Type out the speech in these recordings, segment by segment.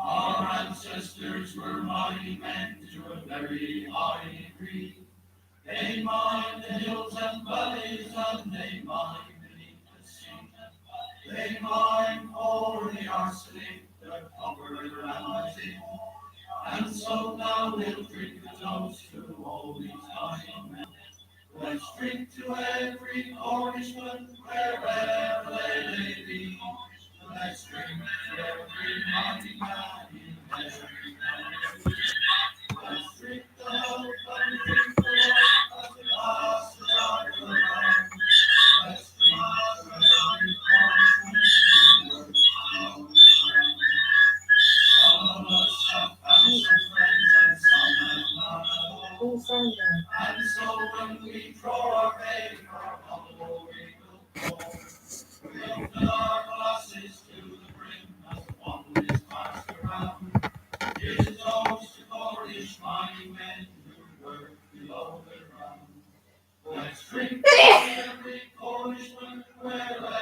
Our ancestors were mighty men to a very high degree. They mined the hills and valleys, and they mined beneath the sea. They mined for the arsenic, the copper, and the zinc. And so now we'll drink a toast to all these mighty men. Let's drink to every Cornishman, wherever they may be. Let's drink to every mighty man in every country. Let's drink the health and drink the life as we pass the jug around. Let's drink to every Cornishman who works on the ground. Some of us have found some friends and some have none at all. And so when we draw our paper, hollow we will fall. We'll fill our glasses to the brim as the bottle is passed around. Here's a toast to Cornish mighty men who work below the ground. Let's drink to every Cornishman wherever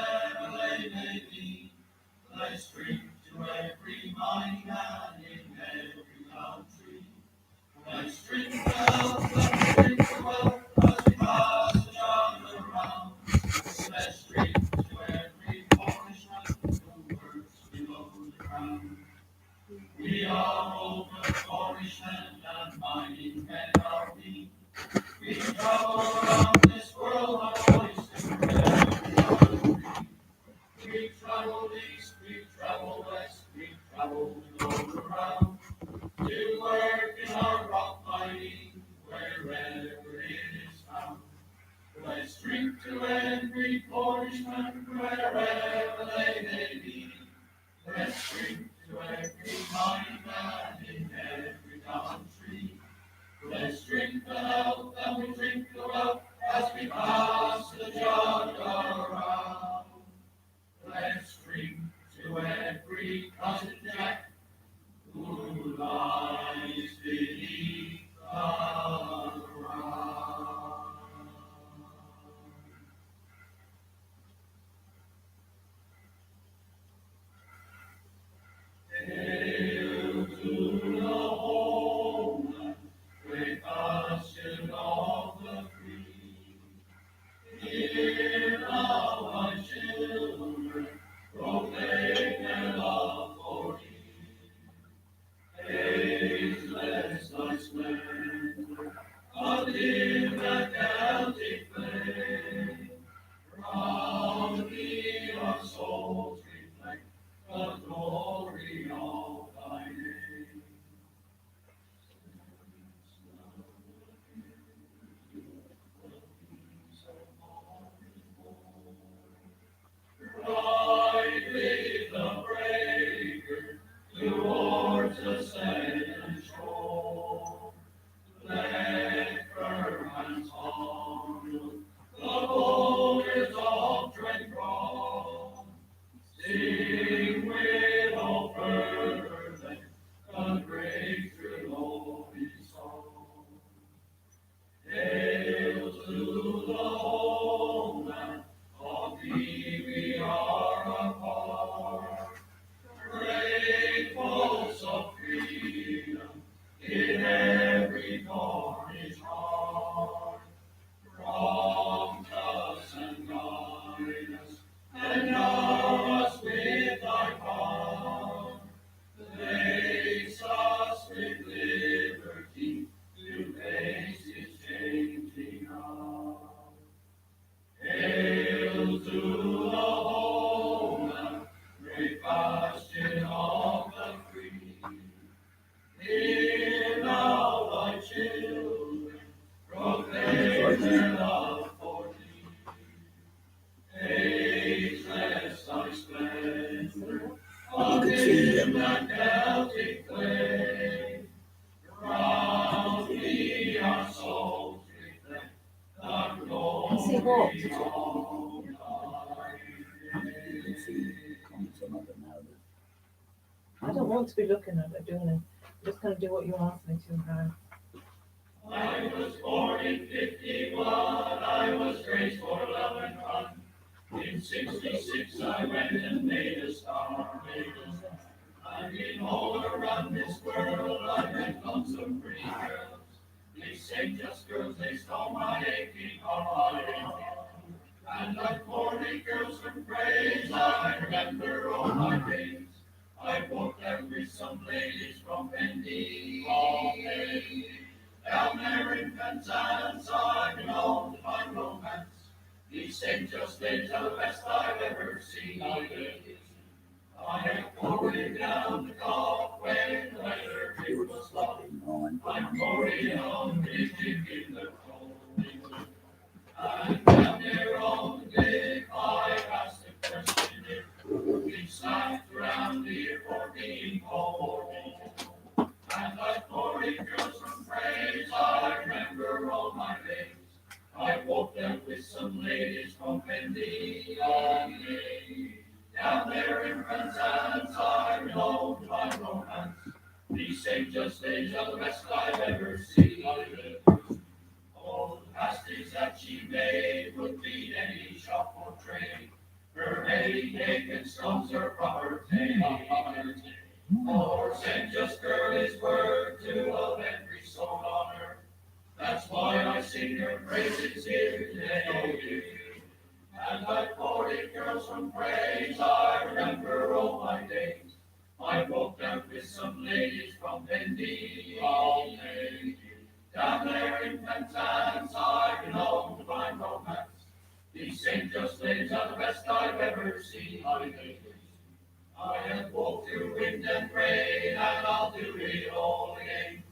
they may be. Let's drink to every mighty man in every country. Let's drink the health and drink the wealth as we pass the jug around. Let's drink to every Cornishman who works below the ground. We are all the Cornishmen and mighty men are we. We travel around this world, our voice to every country. We travel east, we travel west, we travel all around. To work in our rock mining, wherever it is found. Let's drink to every Cornishman, wherever they may be. Let's drink to every mighty man in every country. Let's drink the health and we drink the wealth as we pass the jug around. Let's drink to every cousin Jack who lies beneath the ground. Hail to the homeland, great bastion of the free. Hear now, my children, proclaim their love for thee. Ageless thy splendor, until the Celtic flame. Round thee our souls reflect the glory of thy name. Ride with the breaker towards the setting shore. Let firm hands hold the boulders of dread wrong. Sing with all fervor the great trilogy song. Hail to the homeland, of thee we are a part. Grateful of freedom in every Cornish heart. Prompt us and guide us, endow us with thy power. Place us with liberty to face its changing hour. Hail to the homeland, great bastion of the free. Hear now thy children proclaim their love for thee. Ageless thy splendor, until the Celtic flame. Round thee our souls reflect the glory of thy name. I don't want to be looking at it, doing it. I'm just going to do what you asked me to, Harry. I was born in 51, I was raised for love and fun. In 66 I went and made a star. say just girls, they stole my aching heart. And like 40 girls from praise, I remember all my days. I walked out with some ladies from Bendy all day. Down there in Penzance, I've been known to find romance. These St. Just days are the best I've ever seen. I am pouring down the Gulf when the weather it was hot. I'm pouring on the in the cold. And down there on the deck, I asked the question if we slapped around here for being cold. And like 40 girls from praise, I remember all my days. I walked out with some ladies from Bendy all day. Down there in Penzance, I'm known to my romance. These St. Just days are the best I've ever seen. All the pasties that she made would beat any shop or trade. Her heady cake and scones are proper taste. For St. Just girl is worth to of every soul on earth. That's why I sing her praises here today. And like 40 girls from praise, I remember all my days. I walked out with some ladies from Bendy all day. Down there in Penzance, I've been known to find romance. These St. Just days are the best I've ever seen. I have walked through wind and rain, and I'll do it all again.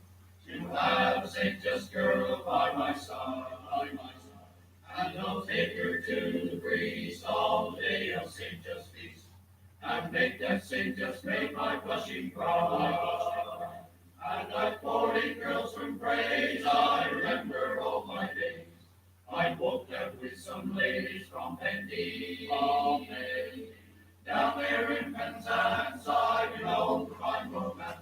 To have a St. Just girl by my side. And I'll take her to the priest on the day of St. Just feast, and make that St. Just make my blushing cry. And like 40 girls from praise, I remember all my days. I walked out with some ladies from Bendy all day. Down there in Penzance, I've been known to find romance.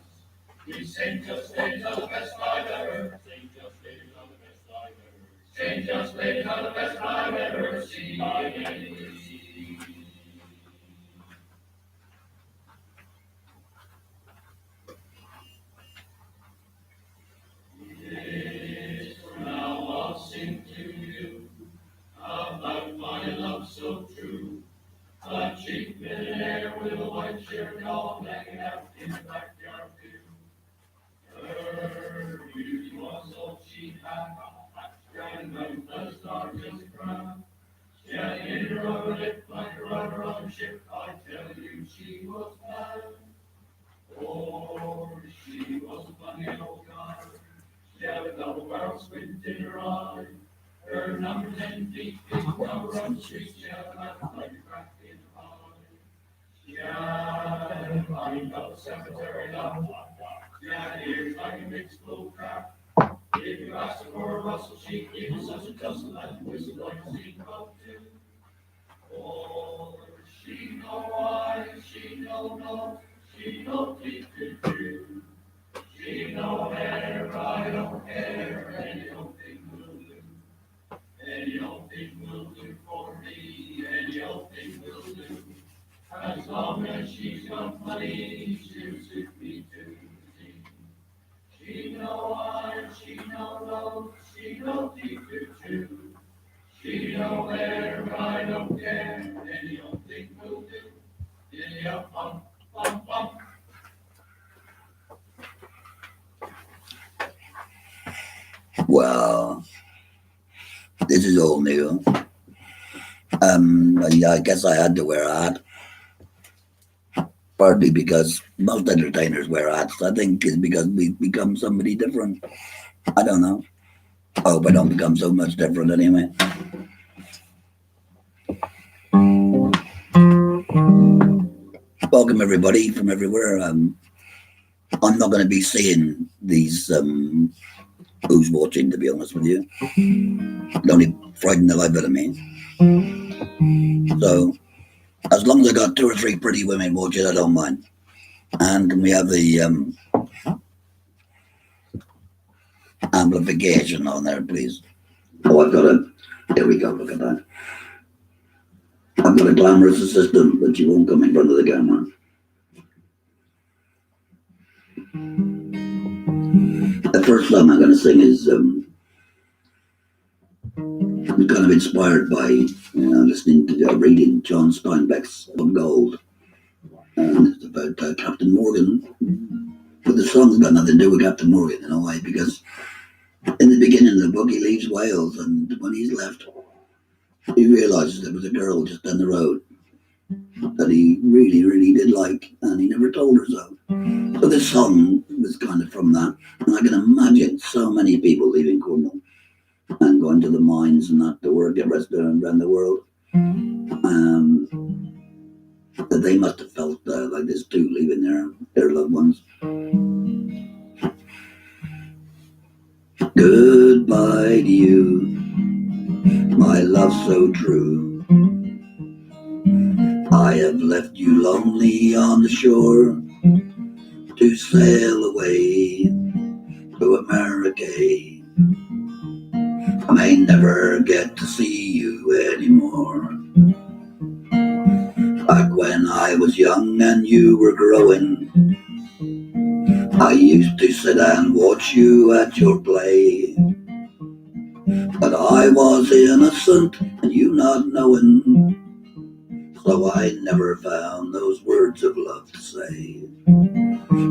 These St. Just days are the best I've ever. St. Just days are the best I've ever. St. Just days are the best I've ever seen. Yes, now I'll sing to you about my love so true. A cheap millionaire with a white shirt all hanging out in the backyard view. Her beauty was all she had, and when the stars just crown. She had in her upper lip like a rudder on a ship. I tell you, she was mad. Oh, she was a funny old guy. She had a double barrel squint in her eye. Her number 10 feet didn't cover on the street. She had a mouth like a crack in her eye. She had a body of a cemetery lot. She had ears like a mixed bull crap. If you asked her for a rustle, she'd give you such a tussle that you whistle like a steamboat too. Oh, she know why, she know no, she know deep to do. She know hair, I don't care, any old thing will do. Any old thing will do for me, any old thing will do. As long as she's got money, she'll suit me to the T. She know I, she know no, she know deep to do. She know hair, I don't care, any old thing will do. Any up, bump, bump, bump. Well, this is all new. I guess I had to wear a hat. Partly because most entertainers wear hats. I think it's because we've become somebody different. I don't know. I hope I don't become so much different anyway. Welcome everybody from everywhere. I'm not going to be seeing these who's watching, to be honest with you. It only frightened the life out of me. So as long as I got 2 or 3 pretty women watching, I don't mind. And can we have the amplification on there, please? Oh, I've got a. There we go. Look at that. I've got a glamorous assistant, but she won't come in front of the camera. The first song I'm going to sing is was kind of inspired by listening to reading John Steinbeck's Of Gold, and it's about Captain Morgan. But the song's got nothing to do with Captain Morgan in a way, because in the beginning of the book he leaves Wales, and when he's left, he realises there was a girl just down the road that he really, really did like, and he never told her so. So this song was kind of from that, and I can imagine so many people leaving Cornwall and going to the mines and that to work at restaurants around the world. That they must have felt like this too, leaving their loved ones. Goodbye to you, my love so true. I have left you lonely on the shore to sail away to America. I may never get to see you anymore. Back when I was young and you were growing, I used to sit and watch you at your play. But I was innocent and you not knowing, so I never found those words of love to say.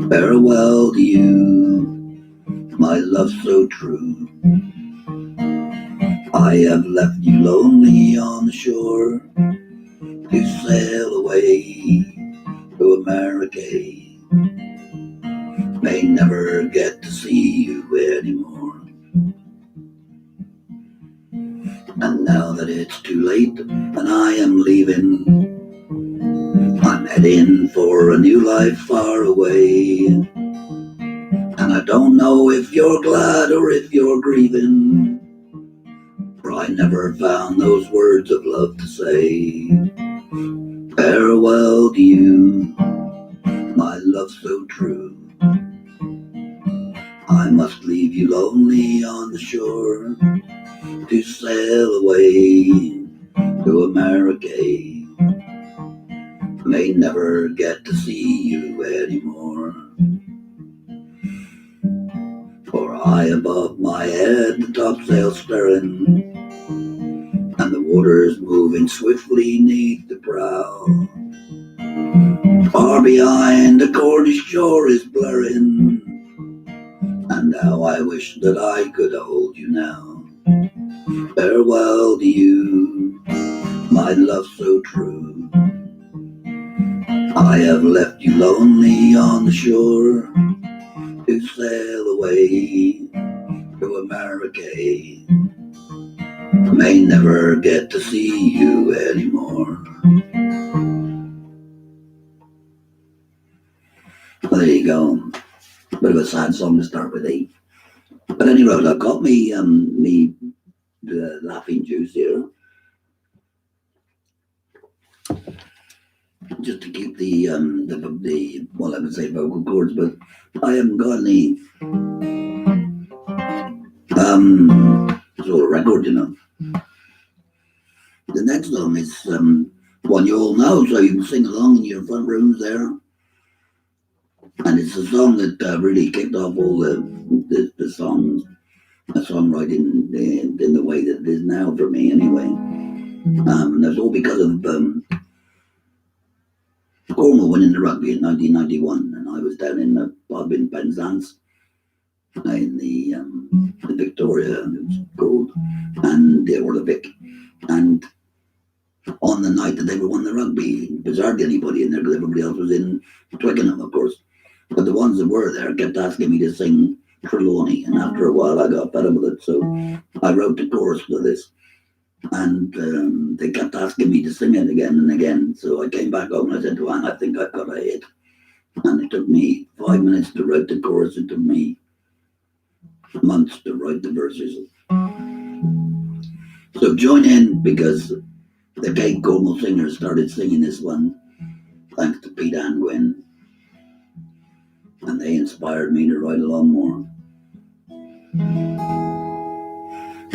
Farewell to you, my love so true. I have left you lonely on the shore to sail away to America. May never get to see you anymore. And now that it's too late and I am leaving, I'm heading for a new life far away. And I don't know if you're glad or if you're grieving, for I never found those words of love to say. Farewell to you, my love so true. I must leave you lonely on the shore to sail away to America. May never get to see you anymore. For high above my head the topsail's stirring, and the water's moving swiftly neath the prow. Far behind the Cornish shore is blurring, and how I wish that I could hold you now. Farewell to you, my love so true. I have left you lonely on the shore to sail away to America. May never get to see you anymore. Well, there you go. Bit of a sad song to start with, eh? But anyway, I've got me laughing juice here, just to keep the well, I would say vocal cords, but I haven't got any sort of record, you know. The next song is one you all know, so you can sing along in your front rooms there. And it's a song that really kicked off all the songs, songwriting in the way that it is now for me, anyway. And that's all because of Cornwall winning the rugby in 1991, and I was down in the pub in Penzance in the Victoria, it was called, and or the Vic, and on the night that they were won the rugby, there was hardly anybody in there because everybody else was in Twickenham, of course. But the ones that were there kept asking me to sing Trelawney, and after a while I got better with it, so I wrote the chorus for this. And they kept asking me to sing it again and again. So I came back home and I said to Anne, I think I've got a hit. And it took me 5 minutes to write the chorus. It took me months to write the verses. So join in, because the Cape Cornwall Singers started singing this one, thanks to Pete and Gwen. And they inspired me to write a lot more.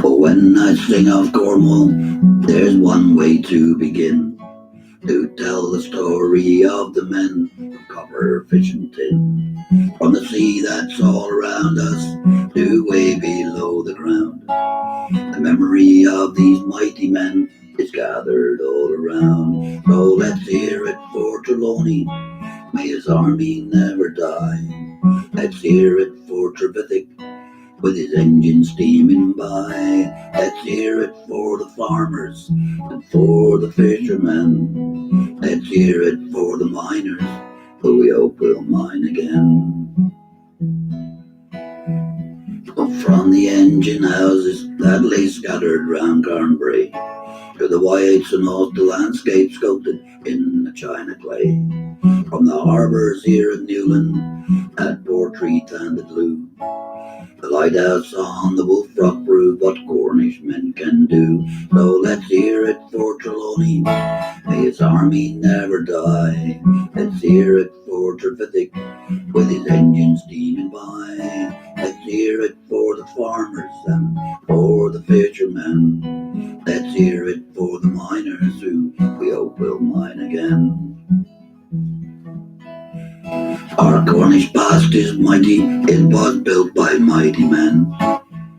But when I sing of Cornwall, there's one way to begin, to tell the story of the men of copper, fish and tin. From the sea that's all around us to way below the ground, the memory memory of these mighty men is gathered all around. So let's hear it for Trelawney, may his army never die. Let's hear it for Trevithick, with his engine steaming by. Let's hear it for the farmers and for the fishermen. Let's hear it for the miners, who we hope will mine again. Up from the engine houses that lay scattered round Carnbury, to the whites and all the landscape sculpted in the china clay. From the harbours here at Newland, at Portree and at Loo, the lighthouse on the Wolf Rock proved what Cornish men can do. So let's hear it for Trelawney, may his army never die. Let's hear it for Trevithick, with his engine steaming by. Let's hear it for the farmers and for the fishermen. Let's hear it for the miners, who we hope will mine again. Our Cornish past is mighty, it was built by mighty men,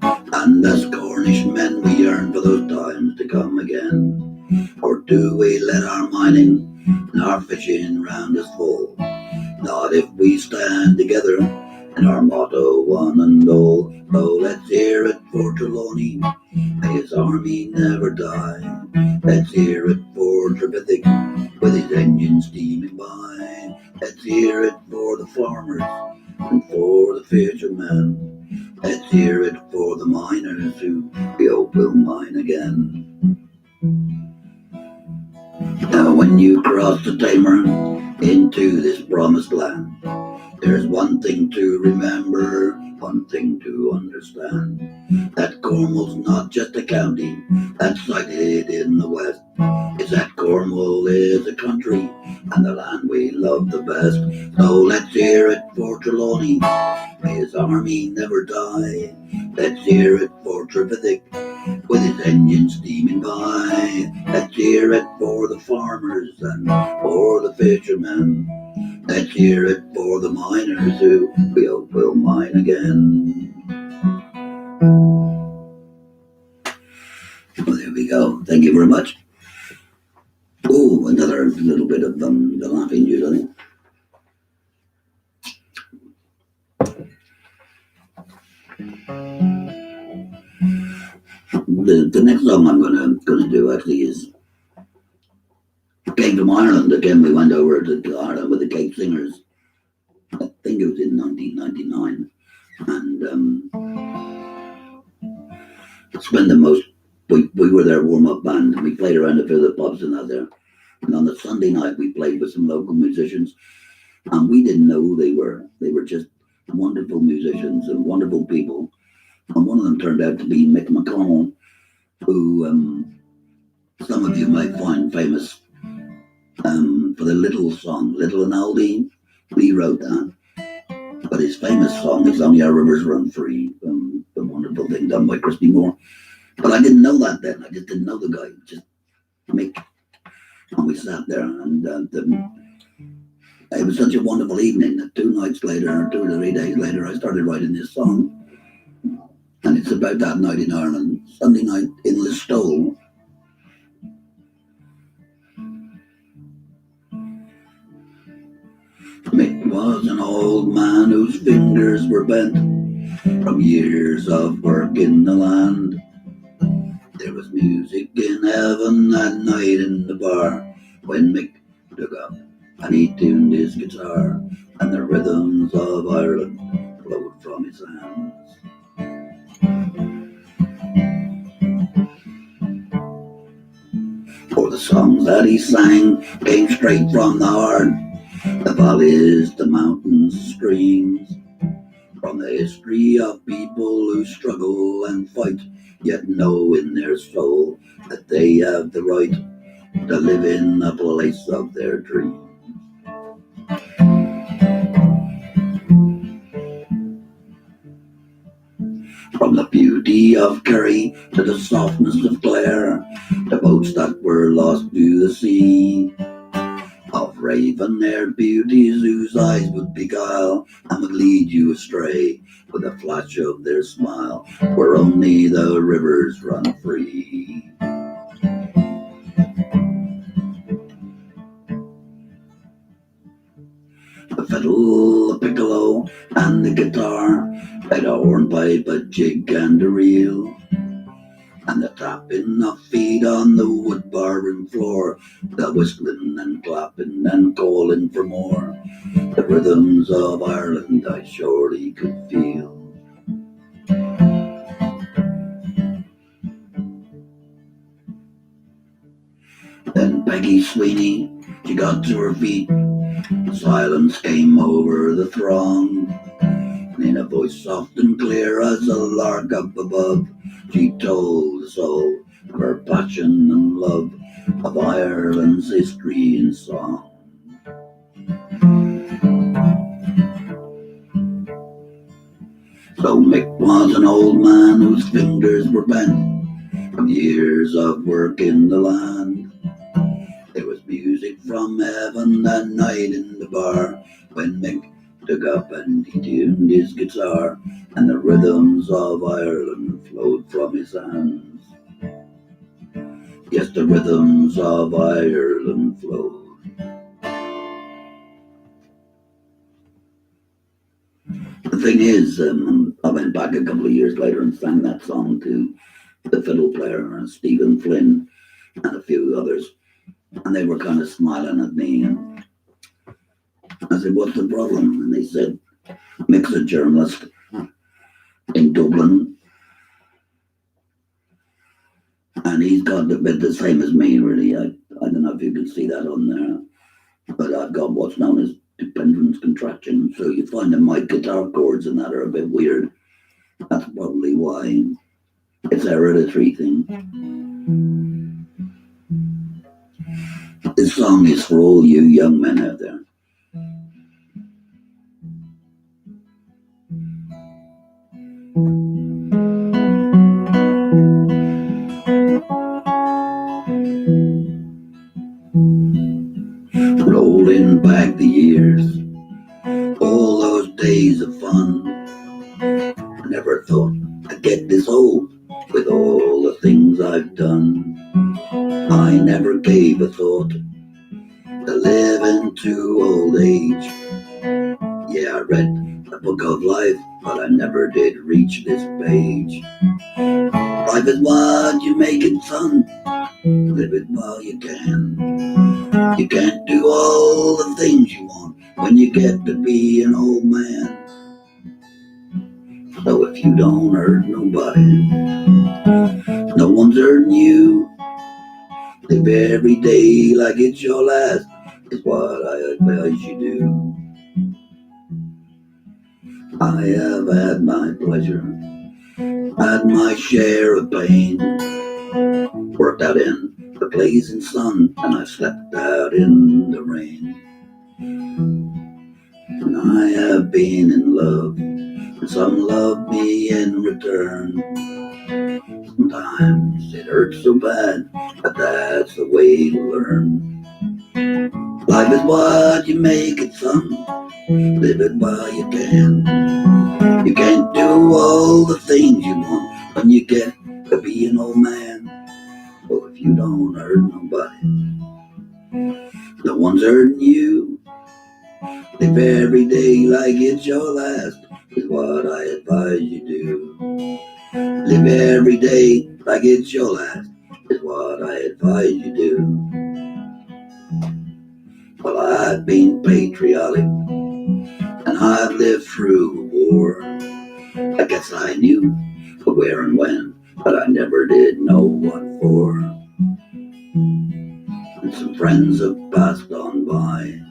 and as Cornish men we yearn for those times to come again. Or do we let our mining and our fishing round us fall? Not if we stand together in our motto one and all. So let's hear it for Trelawney, may his army never die. Let's hear it for Trevithick, with his engine steaming by. Let's hear it for the farmers and for the fishermen. Let's hear it for the miners, who we hope will mine again. Now when you cross the Tamar into this promised land, there's one thing to remember, one thing to understand, that Cornwall's not just a county that's sited in the west. It's that Cornwall is a country and the land we love the best. So let's hear it for Trelawney, may his army never die. Let's hear it for Trevithick, with his engine steaming by. Let's hear it for the farmers and for the fishermen. Let's hear it for the miners, who we hope will mine again. Well, there we go. Thank you very much. Oh, another little bit of the laughing juice, I think. The next song I'm gonna do actually is came from Ireland. Again, we went over to Ireland with the Cape Singers. I think it was in 1999, and spent the most. We were their warm-up band, and we played around a few of the pubs and that there. And on the Sunday night, we played with some local musicians, and we didn't know who they were. They were just wonderful musicians and wonderful people. And one of them turned out to be Mick McConnell, who some of you might find famous for the Little song, Little and Oldie. He wrote that. But his famous song is Only Our Rivers Run Free, the wonderful thing done by Christy Moore. But I didn't know that then. I just didn't know the guy, just Mick. And we sat there, and it was such a wonderful evening that 2 nights later, or 2 or 3 days later, I started writing this song. And it's about that night in Ireland, Sunday night in Listowel. Mick was an old man whose fingers were bent from years of work in the land. There was music in heaven that night in the bar when Mick took up and he tuned his guitar, and the rhythms of Ireland flowed from his hands. For the songs that he sang came straight from the heart, the valleys, the mountains, the streams, from the history of people who struggle and fight, yet know in their soul that they have the right to live in the place of their dreams. From the beauty of Kerry to the softness of Clare, the boats that were lost to the sea, of raven-haired beauties whose eyes would beguile and would lead you astray with a flash of their smile, where only the rivers run free. The fiddle, the piccolo, and the guitar played a hornpipe, a jig, and a reel, and the tapping of feet on the wood barroom floor, the whistling and clapping and calling for more, the rhythms of Ireland I surely could feel. Then Peggy Sweeney, she got to her feet, silence came over the throng, and in a voice soft and clear as a lark up above, she told us all of her passion and love, of Ireland's history and song. So Mick was an old man whose fingers were bent from years of work in the land. There was music from heaven that night in the bar when Mick took up and he tuned his guitar, and the rhythms of Ireland flowed from his hands. Yes, the rhythms of Ireland flowed. The thing is, I went back a couple of years later and sang that song to the fiddle player, Stephen Flynn, and a few others, and they were kind of smiling at me, and I said, "What's the problem?" And they said, "Mick's a journalist in Dublin, and he's got a bit the same as me, really. I don't know if you can see that on there, but I've got what's known as dependence contraction, so you find that my guitar chords and that are a bit weird. That's probably why. It's a hereditary thing." This song is for all you young men out there. Rolling back the years, all those days of fun, I never thought I'd get this old with all the things I've done. I never gave a thought to live into old age. Yeah, I read a book of life, but I never did reach this page. Life is what you make it, son. Live it while you can. You can't do all the things you want when you get to be an old man. So if you don't hurt nobody, no one's hurting you. Live every day like it's your last, is what I advise you do. I have had my pleasure, had my share of pain, worked out in the blazing sun, and I slept out in the rain. And I have been in love, and some love me in return. Sometimes it hurts so bad, but that's the way to learn. Life is what you make it, son. Live it while you can. You can't do all the things you want when you get to be an old man. So if you don't hurt nobody, no one's hurting you. Live every day like it's your last, is what I advise you do. Live every day like it's your last, is what I advise you do. Well, I've been patriotic, and I've lived through a war. I guess I knew where and when, but I never did know what for. And some friends have passed on by,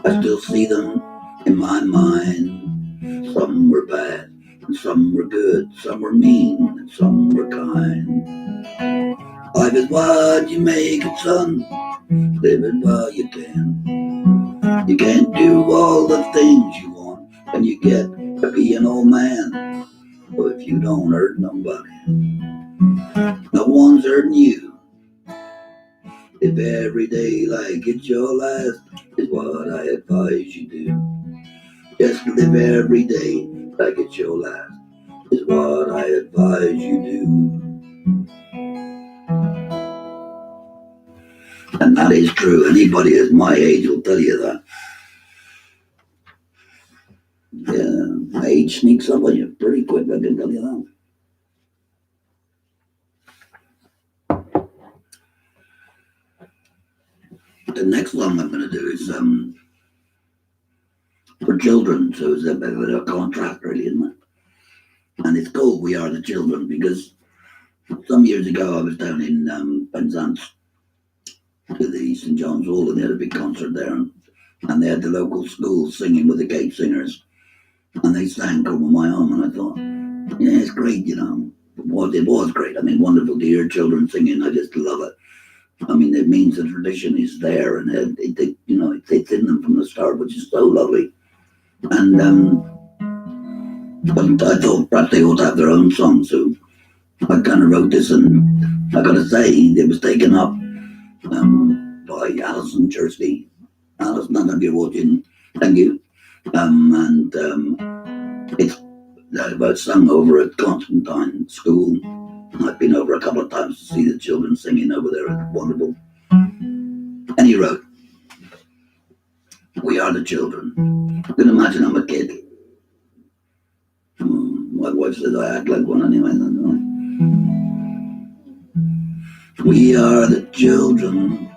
I still see them in my mind. Some were bad, and some were good, some were mean, and some were kind. Life is what you make it, son. Live it while you can. You can't do all the things you want when you get to be an old man. But if you don't hurt nobody, no one's hurting you. Live every day like it's your last, is what I advise you do. Just live every day like it's your last, is what I advise you do. And that is true. Anybody at my age will tell you that. Yeah, age sneaks up on you pretty quick, I can tell you that. The next one I'm going to do is for children, so it's a bit of a contrast, really, isn't it? And it's called We Are the Children because some years ago I was down in Penzance to the St John's Hall, and they had a big concert there, and they had the local schools singing with the Cape Singers, and they sang Come On My Home, and I thought, yeah, it's great, you know. It was great. I mean, wonderful to hear children singing. I just love it. I mean, it means the tradition is there, and it's in them from the start, which is so lovely. And but I thought perhaps they ought to have their own song, so I kind of wrote this, and I got to say, it was taken up by Alison Chersky. Alison, I don't know if you're watching. Thank you. And it's about sung over at Constantine School. I've been over a couple of times to see the children singing over there. It's wonderful. And he wrote, We are the children. You can imagine I'm a kid. My wife says I act like one anyway. We are the children,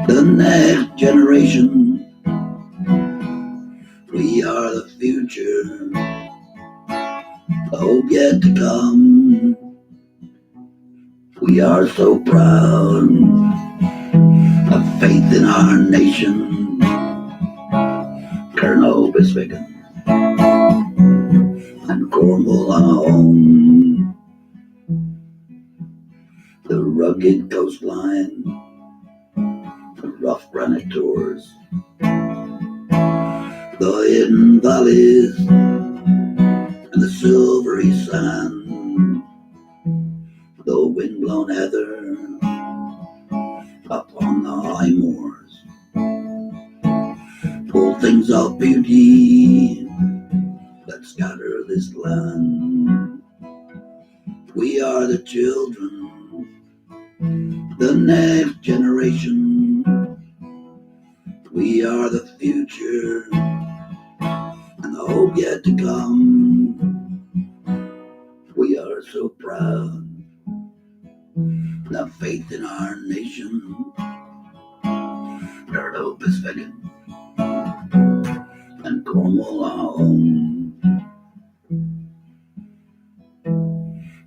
the next generation. We are the future, the hope yet to come. We are so proud of faith in our nation. Colonel Biswicken and Cornwall our home. The rugged coastline, the rough granite tors, the hidden valleys, and the silvery sand, the wind-blown heather upon the high moors, all things of beauty that scatter this land. We are the children, the next generation. We are the future and the hope yet to come. We are so proud of faith in our nation. Colonel Biswicken and Cornwall our home.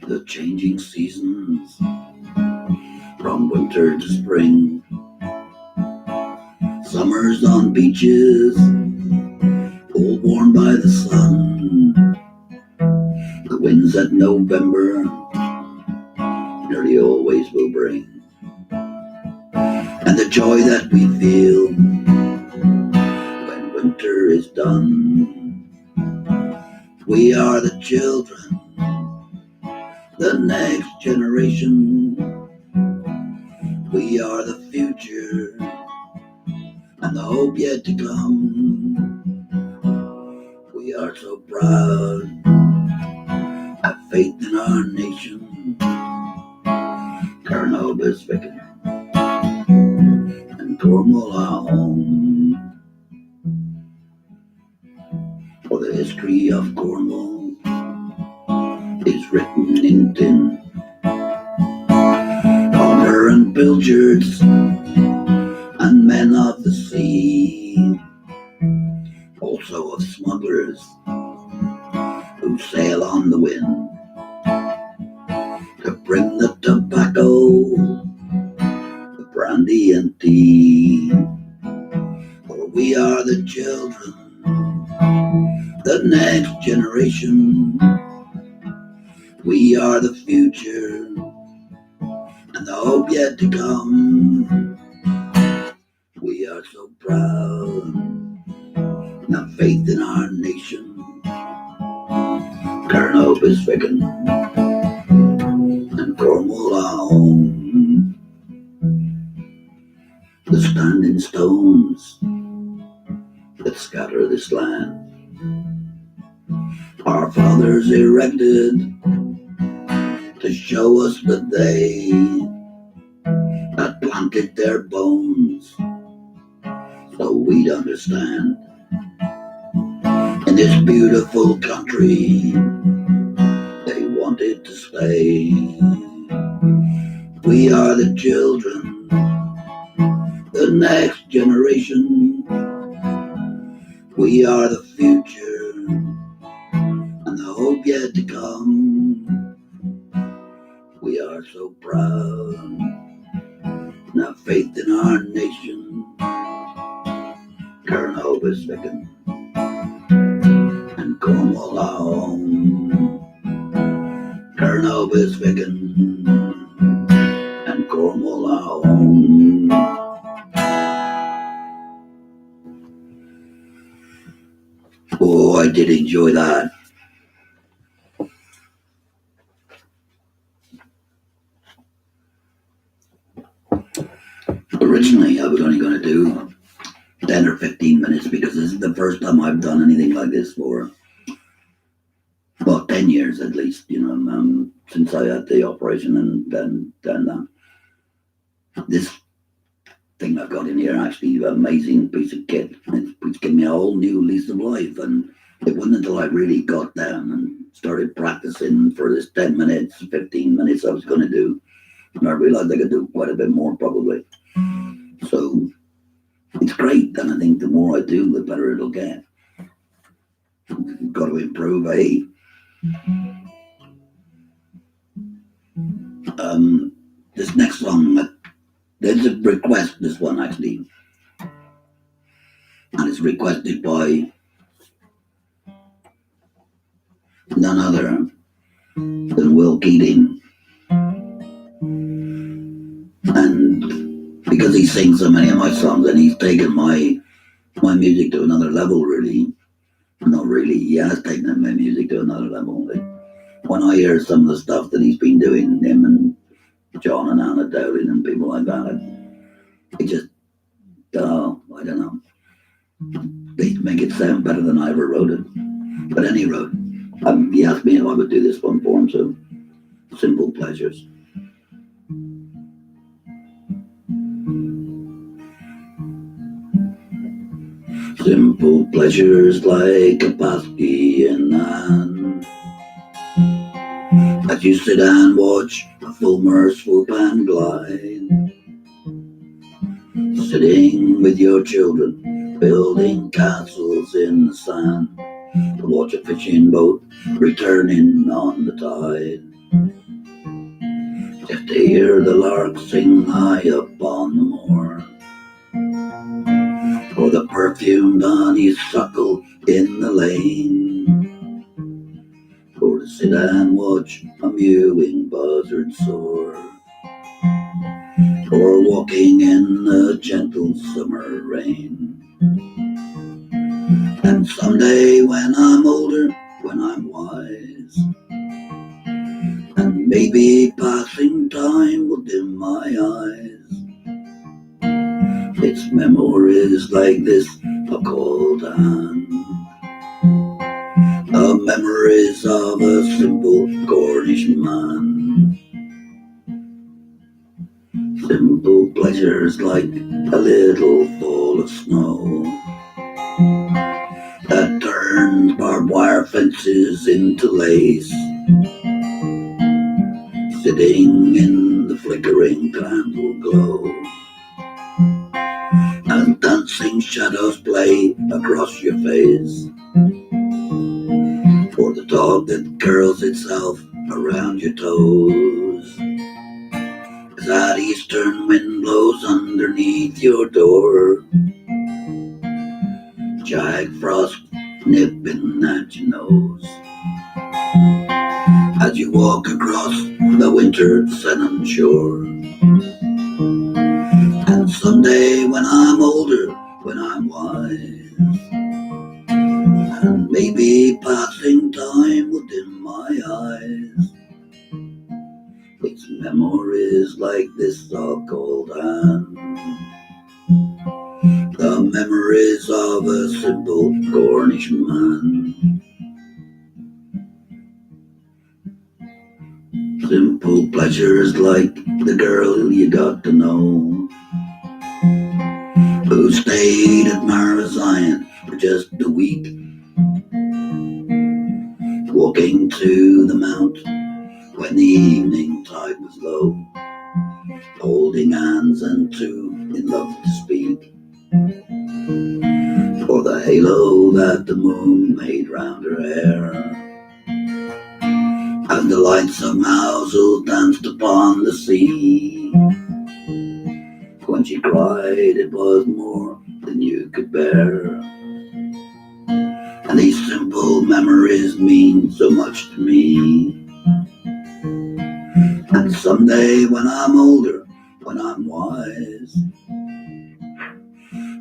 The changing seasons from winter to spring, summers on beaches, all warmed by the sun. The winds that November nearly always will bring, and the joy that we feel when winter is done. We are the children, the next generation. We are the future and the hope yet to come. We are so proud, have faith in our nation. Colonel Biswicken and Cornwall our home. For the history of Cornwall is written in tin. Palmer and pilchards and men of the sea, also of smugglers who sail on the wind to bring the tobacco, the brandy and tea. For we are the children, the next generation. We are the future and the hope yet to come. We are so proud, have faith in our nation. Colonel Biswicken and Cornwall our home. The standing stones that scatter this land. Our fathers erected to show us that they had planted their bones so we'd understand. In this beautiful country, they wanted to stay. We are the children, the next generation. We are the future and the hope yet to come. We are so proud and have faith in our nation. Colonel Bisvicken and Cornwall our home. Colonel Bisvicken and Cornwall our home. Oh, I did enjoy that. Originally, I was only going to do 10 or 15 minutes because this is the first time I've done anything like this for, well, 10 years at least, since I had the operation and then this thing I've got in here, actually, an amazing piece of kit. It's given me a whole new lease of life, and it wasn't until I really got down and started practicing for this 10 minutes, 15 minutes I was going to do, and I realized I could do quite a bit more probably. So it's great, and I think the more I do, the better it'll get. Got to improve, eh? This next song, there's a request, this one actually, and it's requested by none other than Will Keating. And because he sings so many of my songs, and he's taken my music to another level, really. Not really, he has taken my music to another level. Like, when I hear some of the stuff that he's been doing, him and John and Anna Dowling and people like that, it just, I don't know. They make it sound better than I ever wrote it. But any road, he asked me if I would do this one for him, so Simple Pleasures. Simple pleasures like a pasty in hand, as you sit and watch a full merciful pan glide, sitting with your children, building castles in the sand, to watch a fishing boat returning on the tide, just to hear the lark sing high upon the moor, or the perfumed honeysuckle in the lane, or to sit and watch a mewing buzzard soar, or walking in the gentle summer rain. And someday when I'm older, when I'm wise, and maybe passing time will dim my eyes, it's memories like this I'll call to hand, memories of a simple Cornish man. Simple pleasures like a little fall of snow that turns barbed wire fences into lace, sitting in the flickering candle glow, and dancing shadows play across your face, or the dog that curls itself around your toes, as that eastern wind blows underneath your door, Jack Frost nipping at your nose, as you walk across the winter sand shore. And someday when I'm older, when I'm wise, and maybe passing time will dim my eyes, it's memories like this I'll call down, memories of a simple Cornish man. Simple pleasures like the girl you got to know, who stayed at Marazion for just a week, walking to the mount when the evening tide was low, holding hands and two in love to speak, for the halo that the moon made round her hair, and the lights of Mousel danced upon the sea. When she cried, it was more than you could bear. And these simple memories mean so much to me. And someday when I'm older, when I'm wise,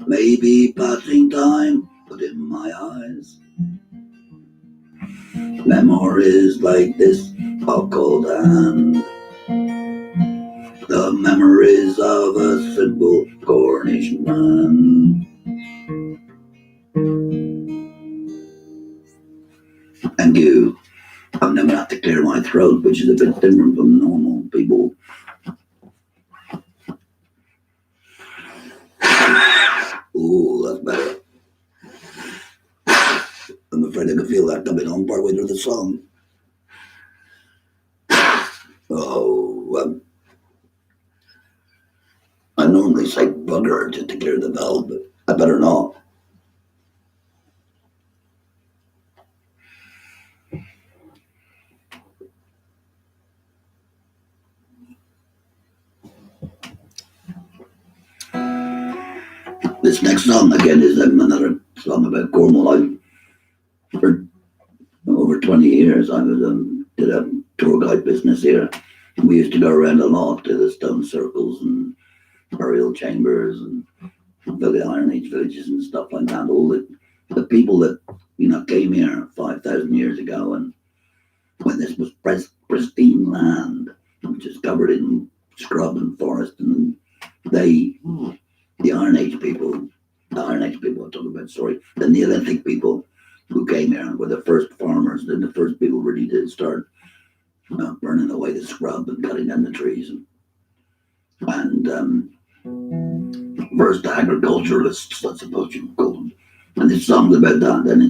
maybe passing time put in my eyes memories like this I'll call to hand, the memories of a simple Cornish man. Thank you. I've never had to clear my throat, which is a bit different from normal people. Ooh, that's better. I'm afraid I could feel that coming on partway through the song. Oh, I normally say bugger just to clear the valve, but I better not. This next song again is another song about Cornwall. For over 20 years, I was did a tour guide business here. We used to go around a lot to the stone circles and burial chambers and Iron Age villages and stuff like that. All the people that came here 5,000 years ago, and when this was pristine land, which is covered in scrub and forest, and the Iron Age people, I'm talking about, sorry, the Neolithic people who came here were the first farmers, and the first people really did start burning away the scrub and cutting down the trees, and first agriculturalists, I suppose you could call them. And this song's about that, and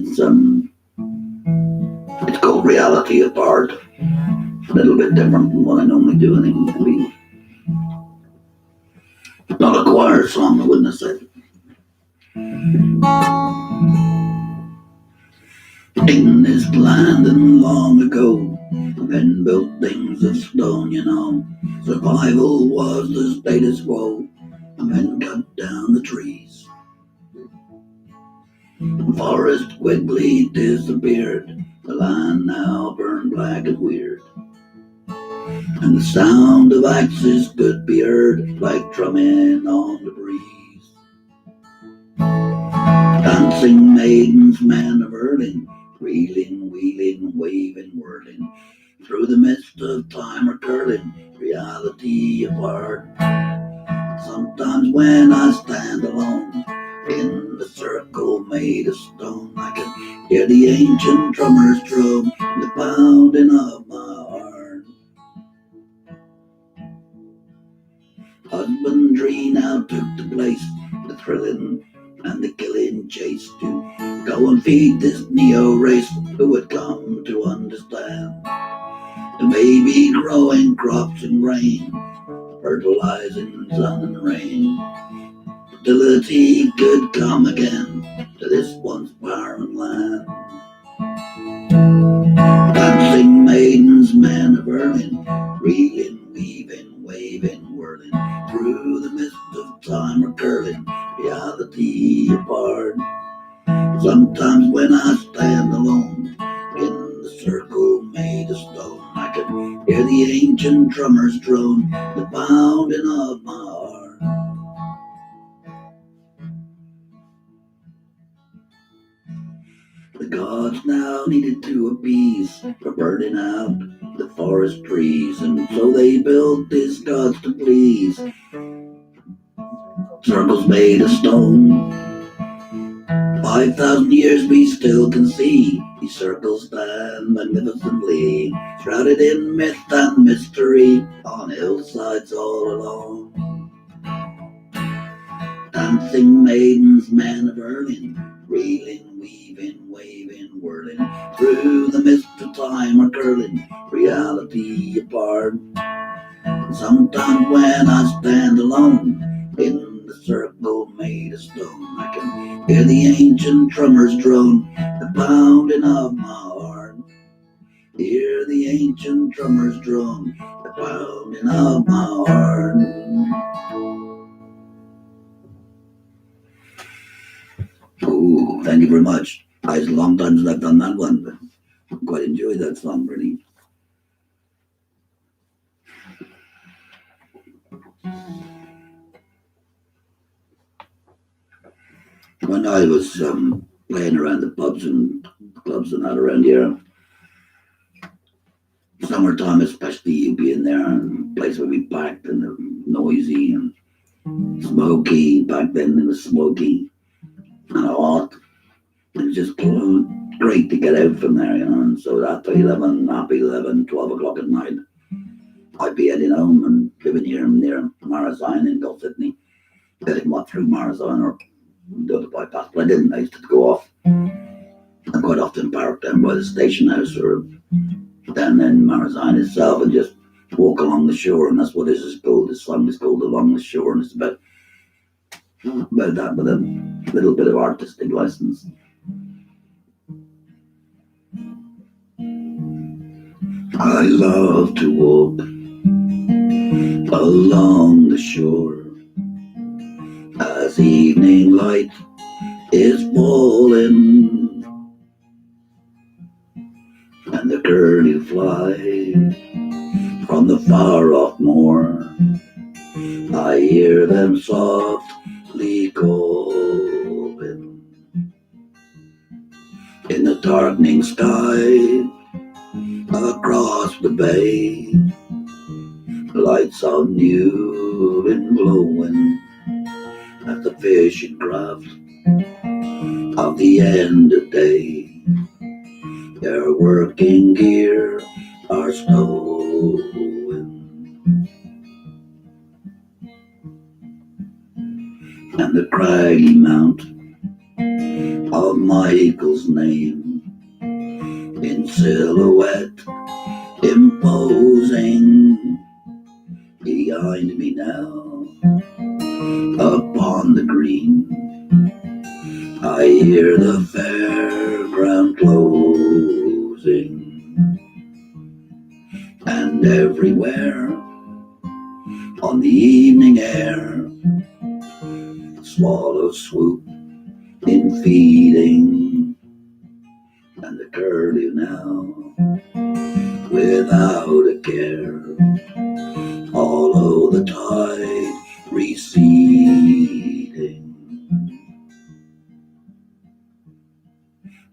it's called Reality Apart. A little bit different from what I normally do, and I mean, not a choir song, I wouldn't have said. In this land and long ago, men built things of stone, Survival was the status quo, and men cut down the trees. The forest quickly disappeared, the land now burned black and weird, and the sound of axes could be heard like drumming on the breeze. Dancing maidens, men of Erling, reeling, wheeling, waving, whirling, through the mist of time are curling, reality apart. Sometimes when I stand alone in the circle made of stone, I can hear the ancient drummers drum, the pounding of my heart. Husbandry now took the place, the thrilling and the killing chase, to go and feed this neo-race who had come to understand the baby growing crops and grain, fertilizing sun and rain. Fertility could come again to this once barren land. Dancing maidens, men of Erling, reeling, weaving, waving, whirling, through the mist of time are curling, reality apart. Sometimes when I stand alone in the circle made of stone, I can hear the ancient drummers drone, the pounding of my heart. The gods now needed to appease for burning out the forest trees, and so they built these gods to please. Circles made of stone, 5,000 years we still can see these circles stand magnificently, shrouded in myth and mystery, on hillsides all along. Dancing maidens, men of Erling, reeling, weaving, waving, whirling, through the mist of time are curling, reality apart. Sometimes when I stand alone in the circle made of stone, I can hear the ancient drummers drone, the pounding of my heart. Hear the ancient drummers drone, the pounding of my heart. Oh, thank you very much. It's a long time since I've done that one, but I quite enjoyed that song, really. When I was playing around the pubs and clubs and that around here, summertime especially, you'd be in there and the place would be packed and noisy and smoky. Back then it was smoky and hot. It was just great to get out from there, and so after 11, half 11, 12 o'clock at night, I'd be heading home and living here near Marasign in Gulf Sydney. I didn't walk through Marasign or the other bypass, but I didn't. I used to go off. I quite often parked down by the station house or down in Marasign itself and just walk along the shore, and that's what this is called. This song is called Along the Shore, and it's about that with a little bit of artistic license. I love to walk along the shore as evening light is falling and the curlew fly from the far off moor. I hear them softly calling in the darkening sky across the bay. Lights are new and glowing at the fishing craft of the end of day. Their working gear are stowing, and the craggy mount of Michael's name in silhouette imposing behind me now upon the green. I hear the fairground closing, and everywhere on the evening air swallows swoop in feeding, and the curlew now without a care follow the tide receding.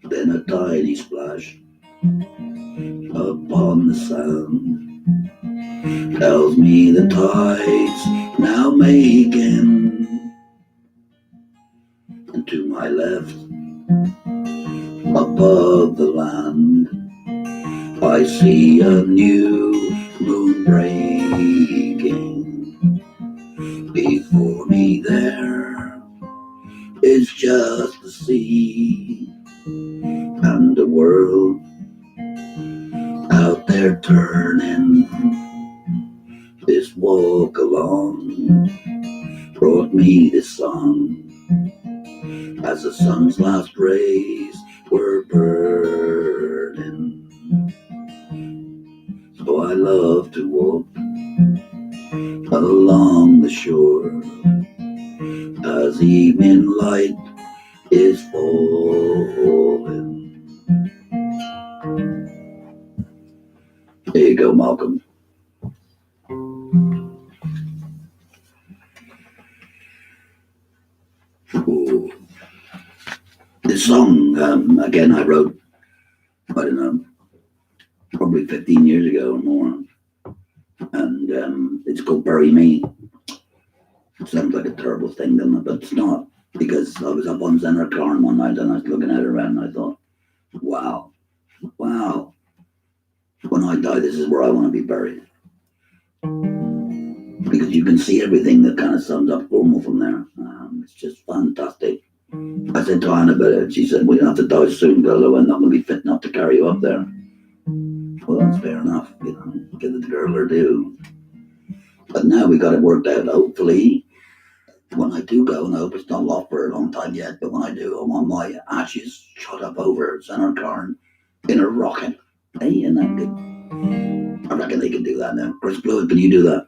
Then a tiny splash upon the sand tells me the tide's now making, and to my left above the land I see a new moon breaking. Before me there is just the sea and the world out there turning. This walk along brought me this song as the sun's last rays were burning. So I love to walk along the shore as evening light is falling. There you go, Malcolm. Ooh. This song, again, I wrote, I don't know, probably 15 years ago or more. And it's called Bury Me. It sounds like a terrible thing, doesn't it? But it's not. because I was up on Center Carn one night and I was looking at it around and I thought, wow, wow, when I die, this is where I want to be buried. Because you can see everything that kind of sums up Cornwall from there. It's just fantastic. I said to Anne about it. She said, "We're going to have to die soon, girl. I'm not going to be fit enough to carry you up there." Well, that's fair enough. Give it the girl her due. But now we got it worked out. Hopefully, when I do go, and I hope it's not lost for a long time yet, but when I do, I want my ashes shot up over Center Carn in a rocket. Hey, and that good. I reckon they can do that now. Chris Blewett, can you do that?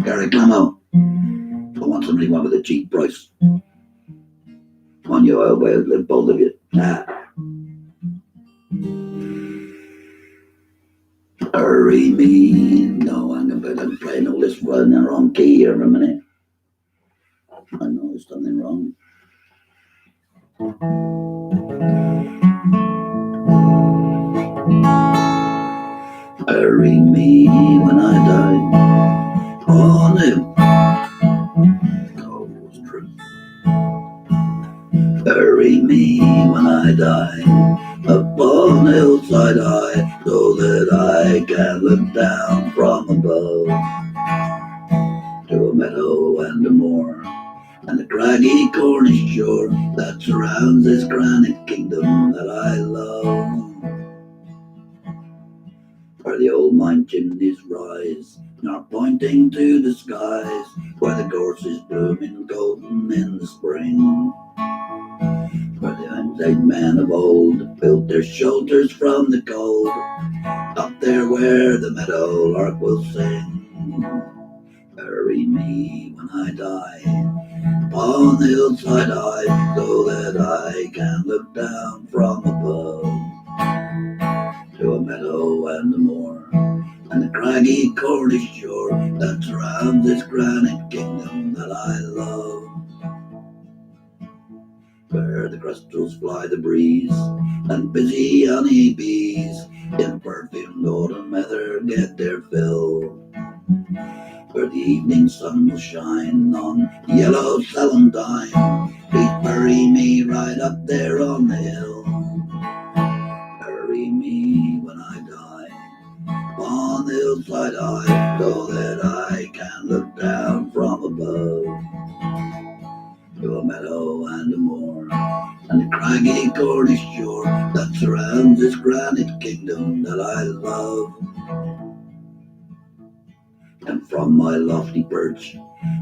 Gary Clemo, I want somebody with a cheap price. On you, I'll live both of you. Hurry me. No, I'm playing all this in the wrong key here for a minute. I know there's something wrong. Hurry me when I die. On him. Oh, it's true. Bury me when I die upon the hillside high, so that I can look down from above to a meadow and a moor, and the craggy Cornish shore that surrounds this granite kingdom that I love. Where the old mine chimneys rise, not pointing to the skies, where the gorse is blooming golden in the spring. Where the unsaid men of old built their shelters from the cold, up there where the meadow lark will sing. Bury me when I die upon the hillside high, so that I can look down from above to a meadow and a moor, and the craggy Cornish shore that surrounds this granite kingdom that I love. Where the crystals fly the breeze, and busy honey bees in perfumed autumn weather get their fill. Where the evening sun will shine on yellow celandine, please bury me right up there on the hill. Bury me when I die on the hillside high, so that I can look down from above to a meadow and a moor, and the craggy Cornish shore that surrounds this granite kingdom that I love. And from my lofty perch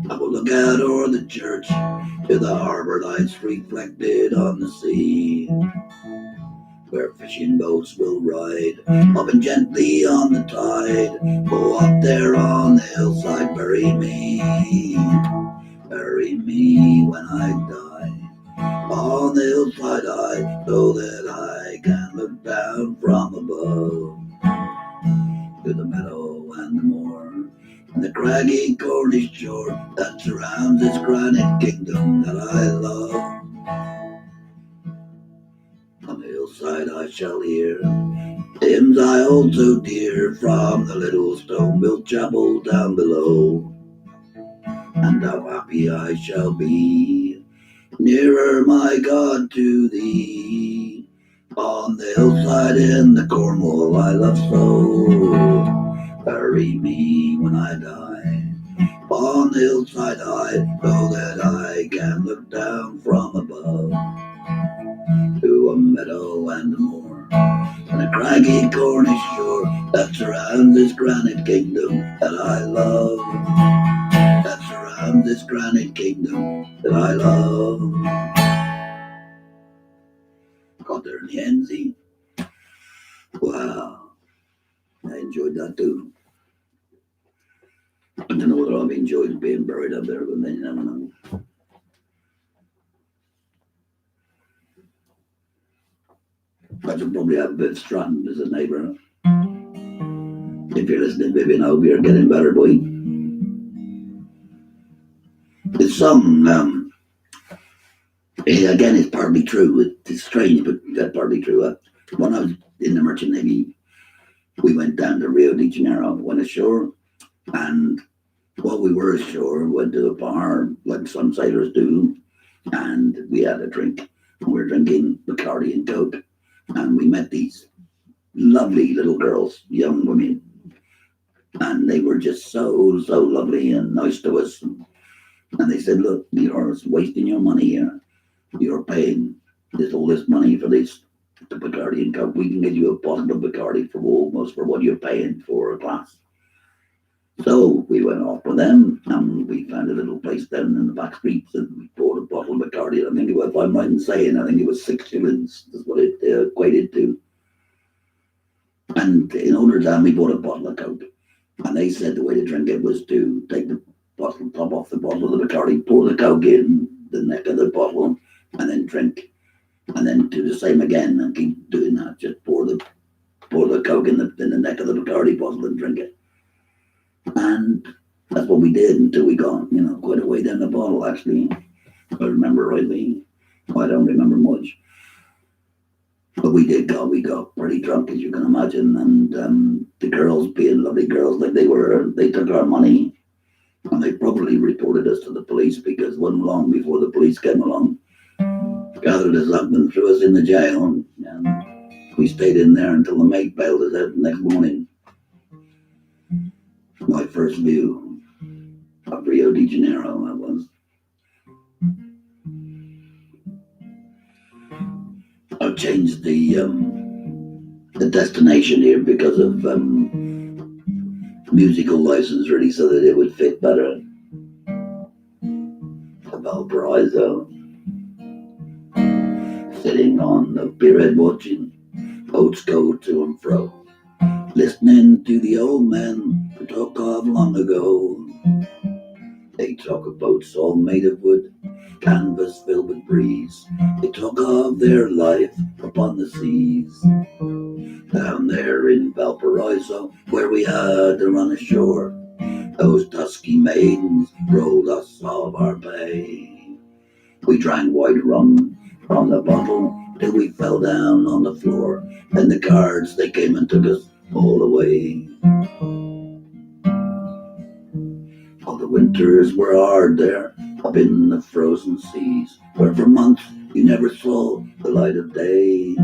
I will look out o'er the church to the harbour lights reflected on the sea, where fishing boats will ride up and gently on the tide. Oh, up there on the hillside, bury me when I die on the hillside high, so that I can look down from above to the meadow and the moor, and the craggy Cornish shore that surrounds this granite kingdom that I love. On the hillside I shall hear hymns I hold so dear from the little stone-built chapel down below, and how happy I shall be nearer, my God, to thee, on the hillside in the Cornwall I love so. Bury me when I die on the hillside high, so that I can look down from above to a meadow and a moor, and a craggy Cornish shore that surrounds this granite kingdom that I love, that surrounds this granite kingdom that I love. Got there in the end, see? Wow, I enjoyed that too. I don't know whether I've enjoyed being buried up there, but then you never know. I should probably have a bit of Stratton as a neighbour. If you're listening, Vivian, I hope you're getting better, boy. There's some, again, it's partly true. It's strange, but that's partly true. When I was in the Merchant Navy, we went down to Rio de Janeiro, went ashore, and while we were ashore, went to a bar, like some sailors do, and we had a drink. We were drinking Bacardi and Coke, and we met these lovely little girls, young women, and they were just so lovely and nice to us. And they said, "Look, you're wasting your money here. You're paying all this money for this the Bacardi and Coke. We can get you a bottle of Bacardi for almost for what you're paying for a glass." So we went off with them, and we found a little place down in the back streets, and we bought a bottle of Bacardi. I think it was, if I'm right in saying, I think it was 6 shillings. That's what it equated to. And in order to that, we bought a bottle of Coke. And they said the way to drink it was to take the bottle top off the bottle of the Bacardi, pour the Coke in the neck of the bottle, and then drink. And then do the same again and keep doing that. Just pour the Coke in the neck of the Bacardi bottle and drink it. And that's what we did until we got, quite a way down the bottle, actually. If I remember rightly. I don't remember much. But we got pretty drunk, as you can imagine. And the girls, being lovely girls like they were, they took our money. And they probably reported us to the police, because wasn't long before the police came along, gathered us up and threw us in the jail. And we stayed in there until the mate bailed us out the next morning. My first view of Rio de Janeiro, that was. I've changed the destination here because of musical license, really, so that it would fit better. Valparaiso, sitting on the pierhead watching boats go to and fro, listening to the old men who talk of long ago. They talk of boats all made of wood, canvas filled with breeze. They talk of their life upon the seas. Down there in Valparaiso, where we had to run ashore, those dusky maidens rolled us of our pay. We drank white rum from the bottle till we fell down on the floor. Then the guards, they came and took us all away. All the winters were hard there, up in the frozen seas, where for months you never saw the light of day.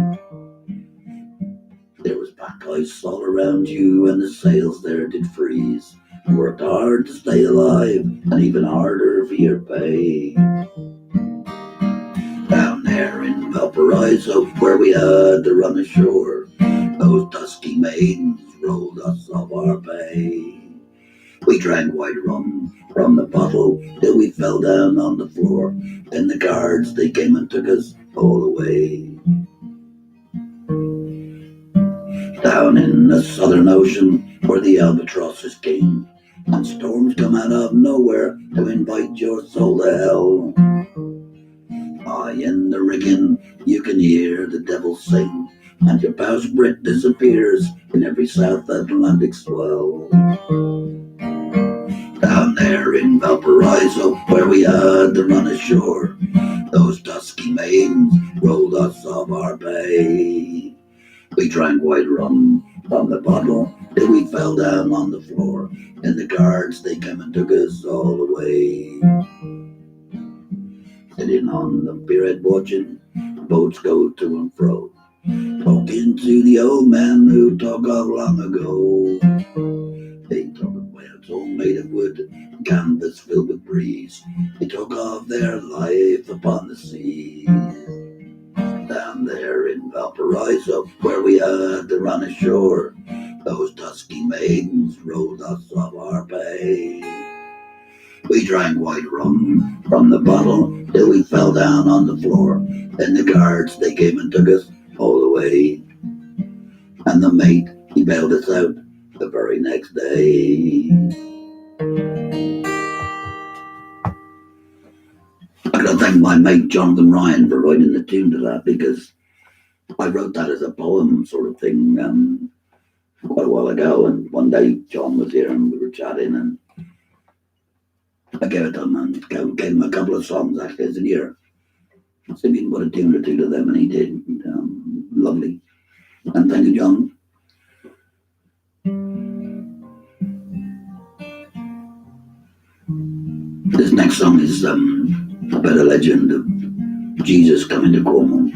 There was pack ice all around you, and the sails there did freeze. You worked hard to stay alive, and even harder for your pay. Down there in Valparaiso, where we had to run ashore, those dusky maidens rolled us of our pay. We drank white rum from the bottle till we fell down on the floor. Then the guards, they came and took us all away. Down in the Southern Ocean, where the albatross is king, and storms come out of nowhere to invite your soul to hell. High in the rigging, you can hear the devil sing, and your bowsprit disappears in every South Atlantic swell. Down there in Valparaiso, where we had to run ashore, those dusky maidens rolled us of our pay. We drank white rum from the bottle till we fell down on the floor, and the guards, they came and took us all away. Sitting on the pierhead watching boats go to and fro, talking to the old men who talk of long ago. They talk of boats all made of wood, canvas filled with breeze. They talk of their life upon the seas. Down there in Valparaiso, where we had to run ashore, those dusky maidens rolled us of our pay. We drank white rum from the bottle till we fell down on the floor. Then the guards, they came and took us all away. And the mate, he bailed us out the very next day. I gotta thank my mate Jonathan Ryan for writing the tune to that, because I wrote that as a poem sort of thing quite a while ago. And one day John was here and we were chatting, and I gave it to him and gave him a couple of songs actually. I said, "Here, see if you can put a tune or two to them," and he did. Lovely. And thank you, John. This next song is about a legend of Jesus coming to Cornwall,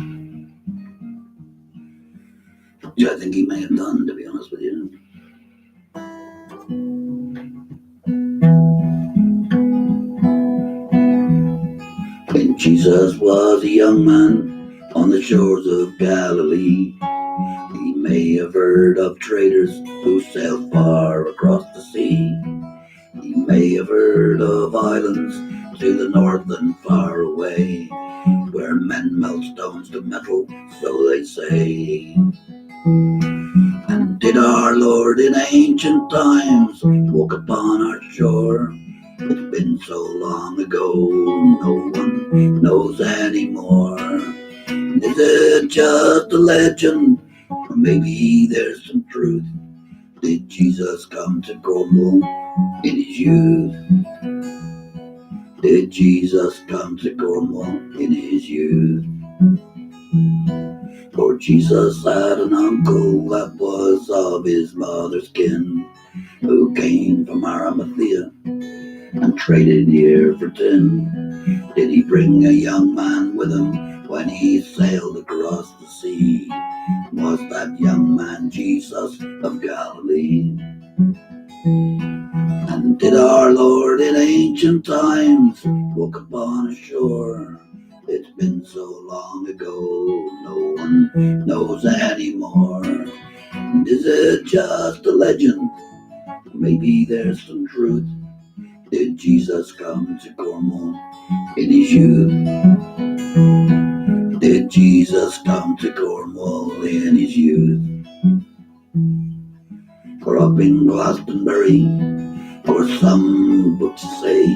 which I think he may have done, to be honest with you. When Jesus was a young man on the shores of Galilee, he may have heard of traders who sailed far across the sea. He may have heard of islands to the north and far away, where men melt stones to metal, so they say. And did our Lord in ancient times walk upon our shore? It's been so long ago, no one knows anymore. Is it just a legend, or maybe there's some truth? Did Jesus come to Cornwall in his youth? Did Jesus come to Cornwall in his youth? For Jesus had an uncle that was of his mother's kin, who came from Arimathea and traded here for tin. Did he bring a young man with him when he sailed across the sea? Was that young man Jesus of Galilee? And did our Lord in ancient times walk upon a shore? It's been so long ago, no one knows anymore. And is it just a legend? Maybe there's some truth. Did Jesus come to Cornwall in his youth? Did Jesus come to Cornwall in his youth? Or up in Glastonbury, or some books say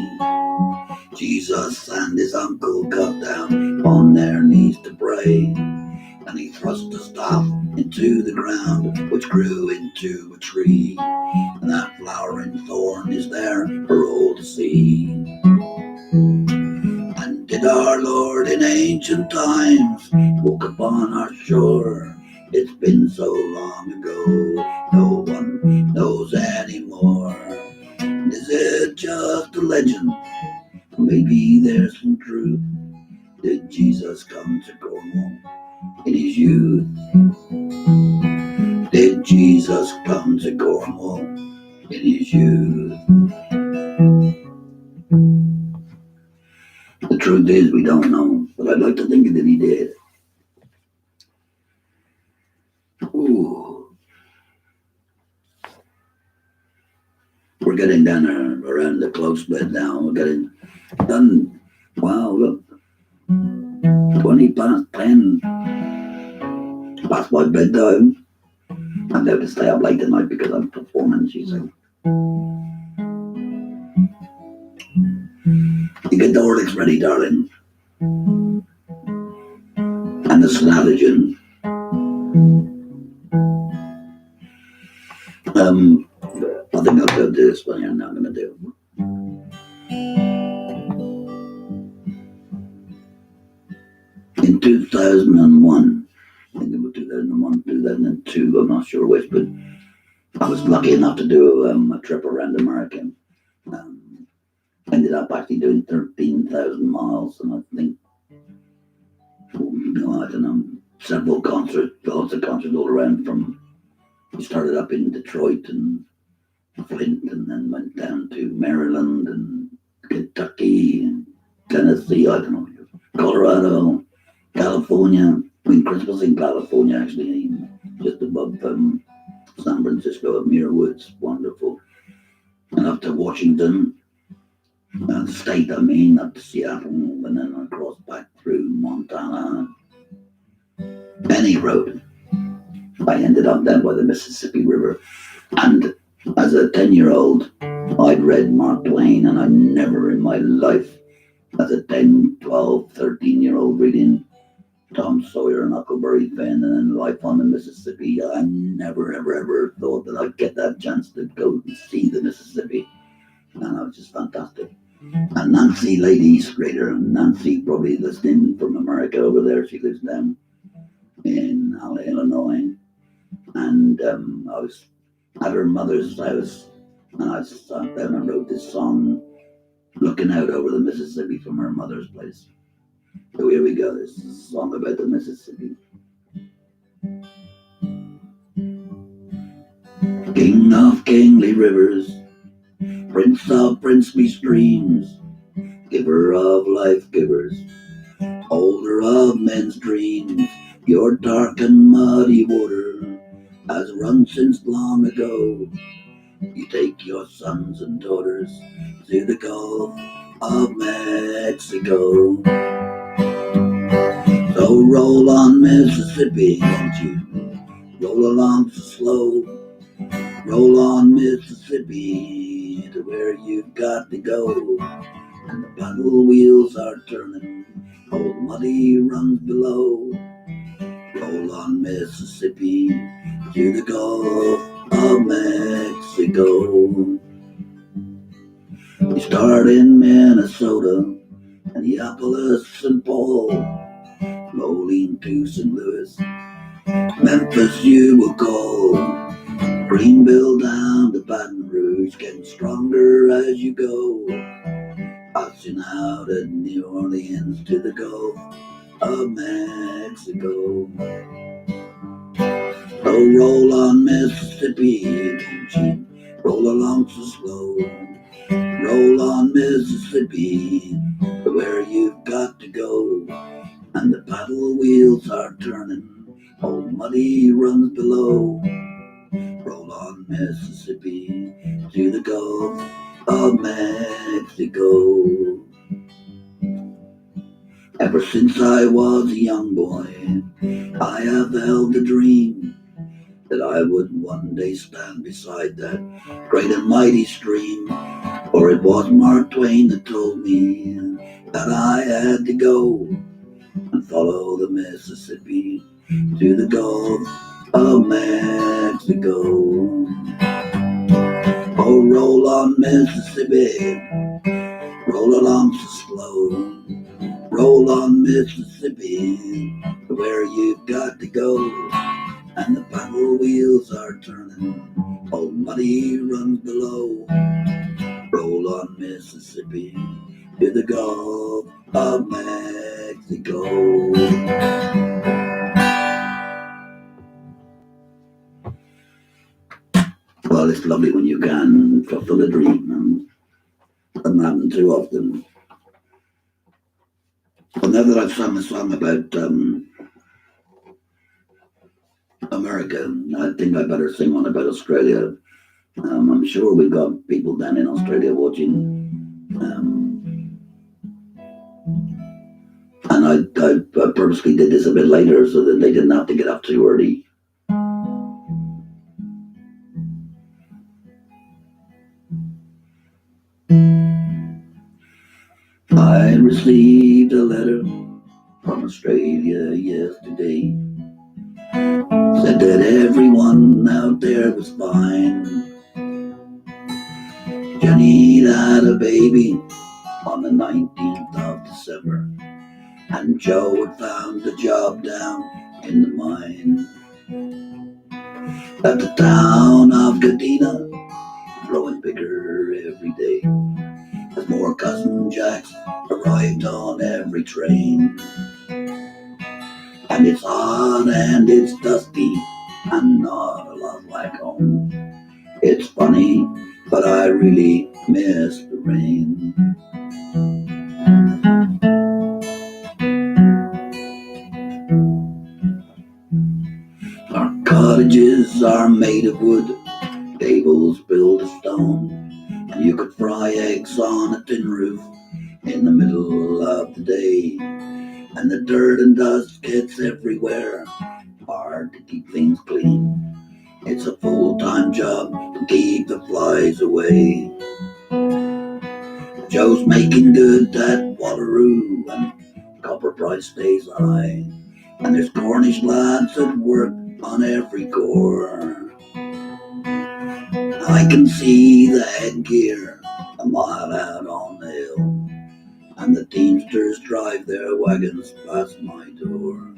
Jesus and his uncle got down on their knees to pray, and he thrust a staff into the ground, which grew into a tree, and that flowering thorn is there for all to see. And did our Lord in ancient times walk upon our shore? It's been so long ago, no one knows anymore. And is it just a legend? Maybe there's some truth. Did Jesus come to Cornwall in his youth? Did Jesus come to Cornwall in his youth? The truth is, we don't know, but I'd like to think that he did. Ooh. We're getting down around the close bit now. We're getting done. Wow, look. 20 past 10. Past my bedtime. I'm going to stay up late tonight because I'm performing, she said. You get the Horlicks ready, darling. And the Snalligan. I think I'll go do this one. I'm not going to do. In 2001, I think it was 2001, 2002, I'm not sure which, but I was lucky enough to do a trip around America. Ended up actually doing 13,000 miles, and I think, I don't know, several concerts, lots of concerts all around. From we started up in Detroit and Flint, and then went down to Maryland and Kentucky and Tennessee, I don't know, Colorado, California. I mean, Christmas in California, actually, just above San Francisco at Muir Woods, wonderful. And up to Washington State, up to Seattle, and then across back through Montana. Any road. I ended up down by the Mississippi River. And as a 10-year-old, I'd read Mark Twain, and I never in my life, as a 10, 12, 13-year-old reading Tom Sawyer and Huckleberry Finn and then Life on the Mississippi, I never, ever thought that I'd get that chance to go and see the Mississippi. And it was just fantastic. And Nancy Lady Schrader, Nancy probably listening from America over there, she lives down in Illinois. And I was at her mother's house, and I sat down and wrote this song looking out over the Mississippi from her mother's place. So here we go. This is a song about the Mississippi. King of kingly rivers, prince of princely streams, giver of life givers, holder of men's dreams, your dark and muddy water has run since long ago. You take your sons and daughters to the Gulf of Mexico. So roll on, Mississippi, won't you? Roll along so slow. Roll on, Mississippi, to where you've got to go. And the paddle wheels are turning, old muddy runs below. Roll on, Mississippi, to the Gulf of Mexico. You start in Minnesota, Minneapolis, St. Paul, rolling to St. Louis, Memphis you will call. Greenville down to Baton Rouge, getting stronger as you go. Passing out at New Orleans to the Gulf of Mexico. So roll on, Mississippi, won't you? Roll along so slow. Roll on, Mississippi, to where you've got to go. And the paddle wheels are turning, old muddy runs below. Roll on, Mississippi, to the Gulf of Mexico. Ever since I was a young boy, I have held the dream that I would one day stand beside that great and mighty stream. For it was Mark Twain that told me that I had to go and follow the Mississippi to the Gulf of Mexico. Oh, roll on, Mississippi, roll along so slow. Roll on, Mississippi, to where you've got to go. And the paddle wheels are turning, old muddy runs below. Roll on, Mississippi, to the Gulf of Mexico. Well, it's lovely when you can fulfill a dream, and doesn't happen too often. Well, now that I've sung a song about America, I think I better sing one about Australia. I'm sure we've got people down in Australia watching. And I purposely did this a bit later so that they didn't have to get up too early. I received a letter from Australia yesterday. Said that everyone out there was fine. Jenny had a baby on the 19th of December, and Joe had found a job down in the mine. At the town of Gadina, growing bigger every day, as more cousin Jacks arrived on every train. And it's hot and it's dusty and not a lot like home. It's funny, but I really miss the rain. Our cottages are made of wood, tables built of stone, and you could fry eggs on a tin roof in the middle of the day. And the dirt and dust gets everywhere, hard to keep things clean. It's a full-time job to keep the flies away. Joe's making good at Waterloo, and copper price stays high. And there's Cornish lads that work on every core. I can see the headgear a mile out on the hill, and the teamsters drive their wagons past my door.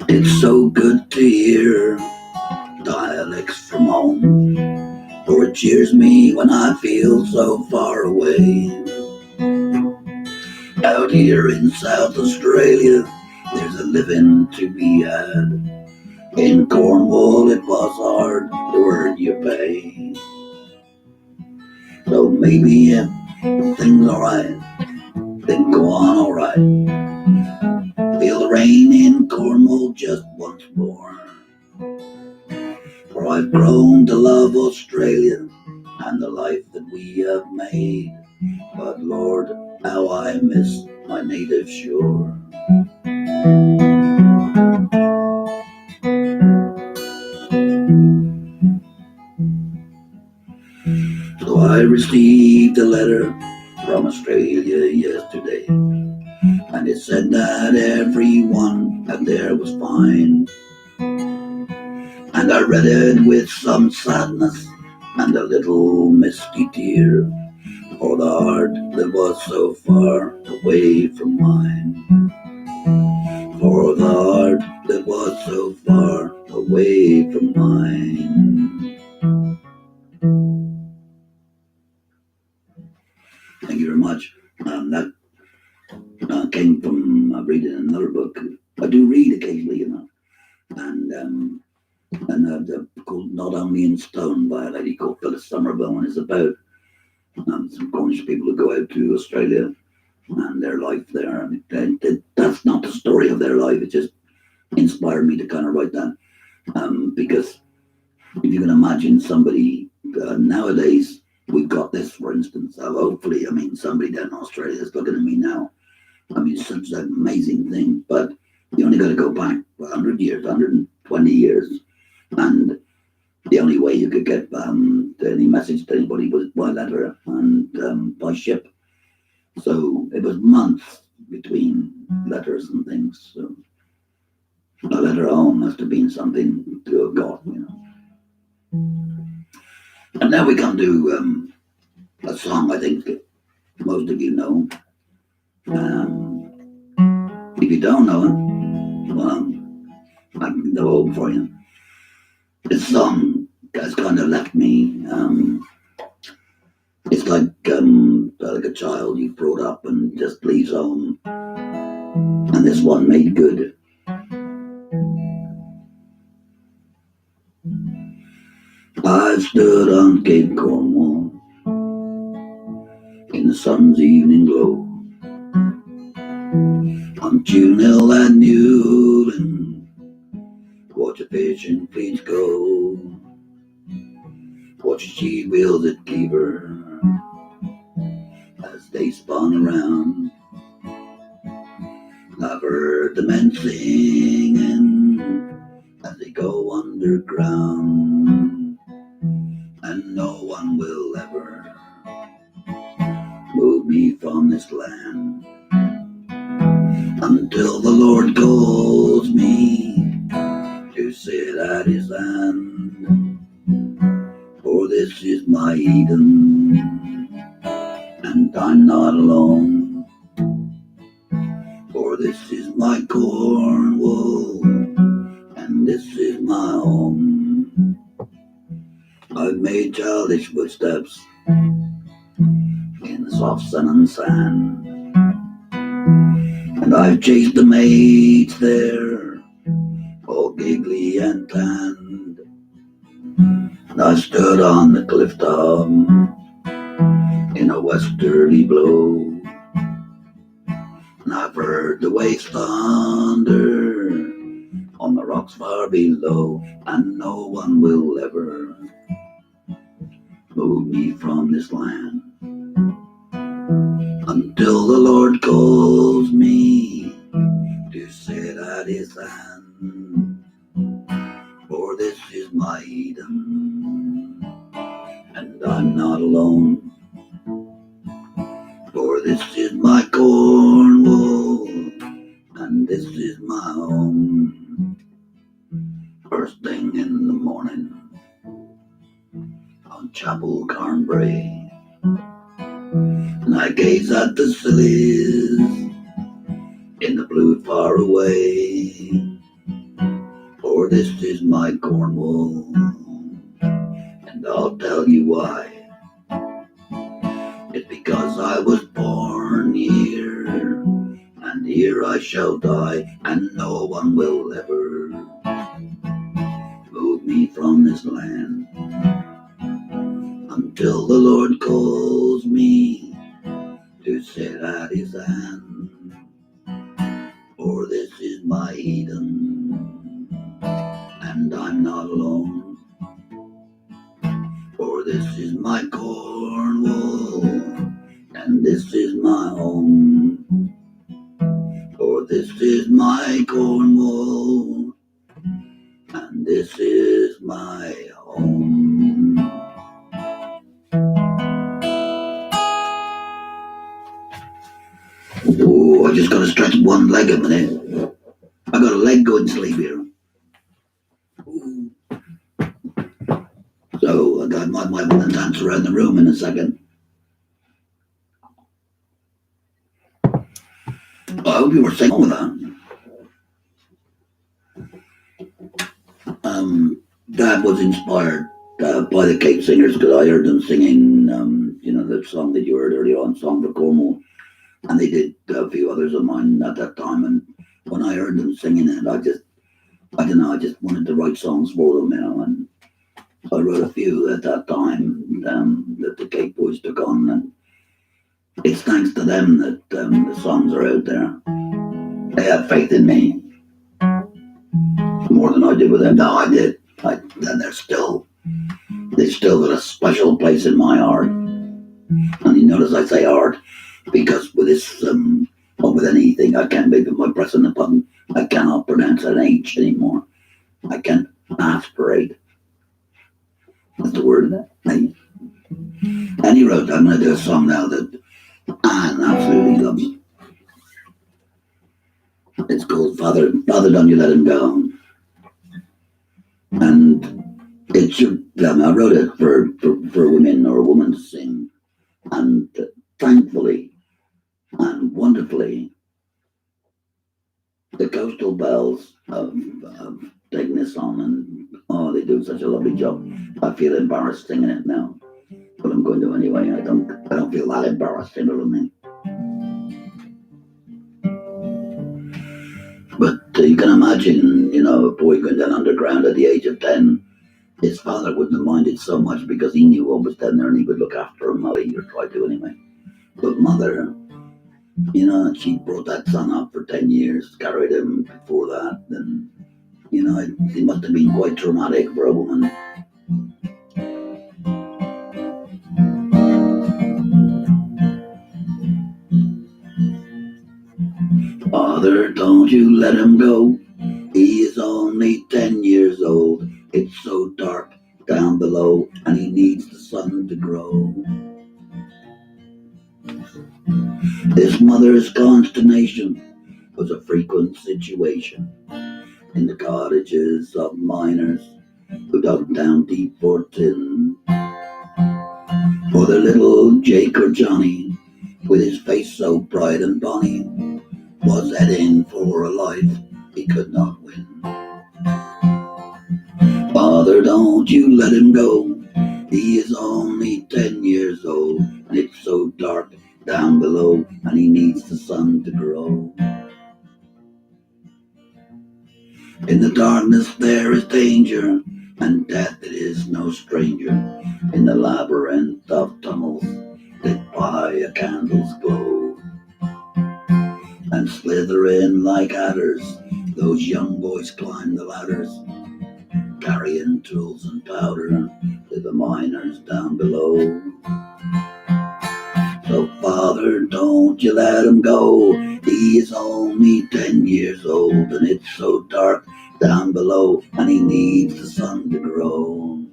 It's so good to hear dialects from home, for it cheers me when I feel so far away. Out here in South Australia, there's a living to be had. In Cornwall it was hard to earn your pay. So maybe if things alright, then go on alright. Feel the rain in Cornwall just once more. For I've grown to love Australia and the life that we have made. But Lord, how I miss my native shore. So I received a letter from Australia yesterday, and it said that everyone out there was fine. And I read it with some sadness and a little misty tear, for the heart that was so far away from mine. For the heart that was so far away from mine. Thank you very much. That came from reading another book. I do read occasionally, you know, and called Not Only in Stone by a lady called Phyllis Somerville, and it's about some Cornish people who go out to Australia and their life there. And that's not the story of their life. It just inspired me to kind of write that, because if you can imagine somebody nowadays, we've got this, for instance. Hopefully, I mean, somebody down in Australia is looking at me now. I mean, it's such an amazing thing, but you only got to go back 100 years, 120 years, and the only way you could get any message to anybody was by letter and by ship. So it was months between letters and things. So a letter home must have been something to have got, you know. And now we come to a song I think most of you know. If you don't know it, well, I can go over for you. This song has kind of left me. It's like a child you brought up and just leaves home. And this one made good. I stood on Cape Cornwall in the sun's evening glow, on Tune Hill at Newland, watch a fishing fleet go, watch she wheels at Keeper as they spun around. I've heard the men singing as they go underground, and no one will ever move me from this land until the Lord calls me to sit at his hand. For this is my Eden, and I'm not alone. For this is my Cornwall, and this is my home. I've made childish footsteps in the soft sun and sand, and I've chased the maids there, all giggly and tanned. And I stood on the cliff top in a westerly blow, and I've heard the waves thunder on the rocks far below, and no one will ever move me from this land until the Lord calls me to sit at his hand. For this is my Eden, and I'm not alone. For this is my Cornwall, and this is my home. First thing in the morning on Chapel Carnbray, and I gaze at the sillies in the blue far away, this is my Cornwall, and I'll tell you why. It's because I was born here, and here I shall die, and no one will ever move me from this land until the Lord calls me to sit at his hand. For this is my Eden, and I'm not alone. For this is my Cornwall, and this is my home. For this is my Cornwall, and this is my home. Oh, I just gotta stretch one leg a minute. I got a leg going to sleep here. Ooh. So I might want to dance around the room in a second. I hope you were singing with that. Dad was inspired by the Cape Singers because I heard them singing, the song that you heard earlier on, Song for Cornwall. And they did a few others of mine at that time. And when I heard them singing it, I just wanted to write songs for them, and I wrote a few at that time that the Cape Boys took on. And it's thanks to them that the songs are out there. They have faith in me more than I did with them. No, I did. And they still got a special place in my heart. And you notice I say heart because with this, or with anything, I can't make it by pressing the button. I cannot pronounce an H anymore. I can't aspirate. That's the word. And he wrote, I'm going to do a song now that Anne absolutely loves. It's called Father, Don't You Let Him Go. And it should, I wrote it for women or a woman to sing. And thankfully and wonderfully, the Coastal Bells have taken this on, and they do such a lovely job. I feel embarrassed singing it now, but I'm going to anyway. I don't feel that embarrassed, you know what I mean? But you can imagine, a boy going down underground at the age of 10. His father wouldn't have minded so much because he knew what was down there and he would look after him, or tried to anyway. But mother, she brought that son up for 10 years, carried him before that, and, it must have been quite traumatic for a woman. Father, don't you let him go. He is only 10 years old. It's so dark down below, and he needs the sun to grow. His mother's consternation was a frequent situation in the cottages of miners who dug down deep for tin. For the little Jake or Johnny, with his face so bright and bonny, was heading for a life he could not win. Father, don't you let him go. He is only 10 years old, and it's so dark down below, and he needs the sun to grow. In the darkness there is danger, and death it is no stranger. In the labyrinth of tunnels lit by a candle's glow, and slithering like adders, those young boys climb the ladders, carrying tools and powder to the miners down below. So Father, don't you let him go. He is only 10 years old, and it's so dark down below, and he needs the sun to grow.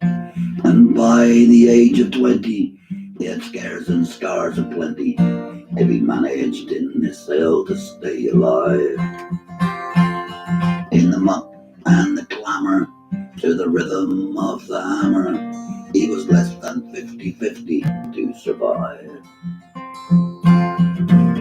And by the age of 20, he had scares and scars aplenty, if he managed in this cell to stay alive. In the muck and the clamour, to the rhythm of the hammer, he was less than 50-50 to survive.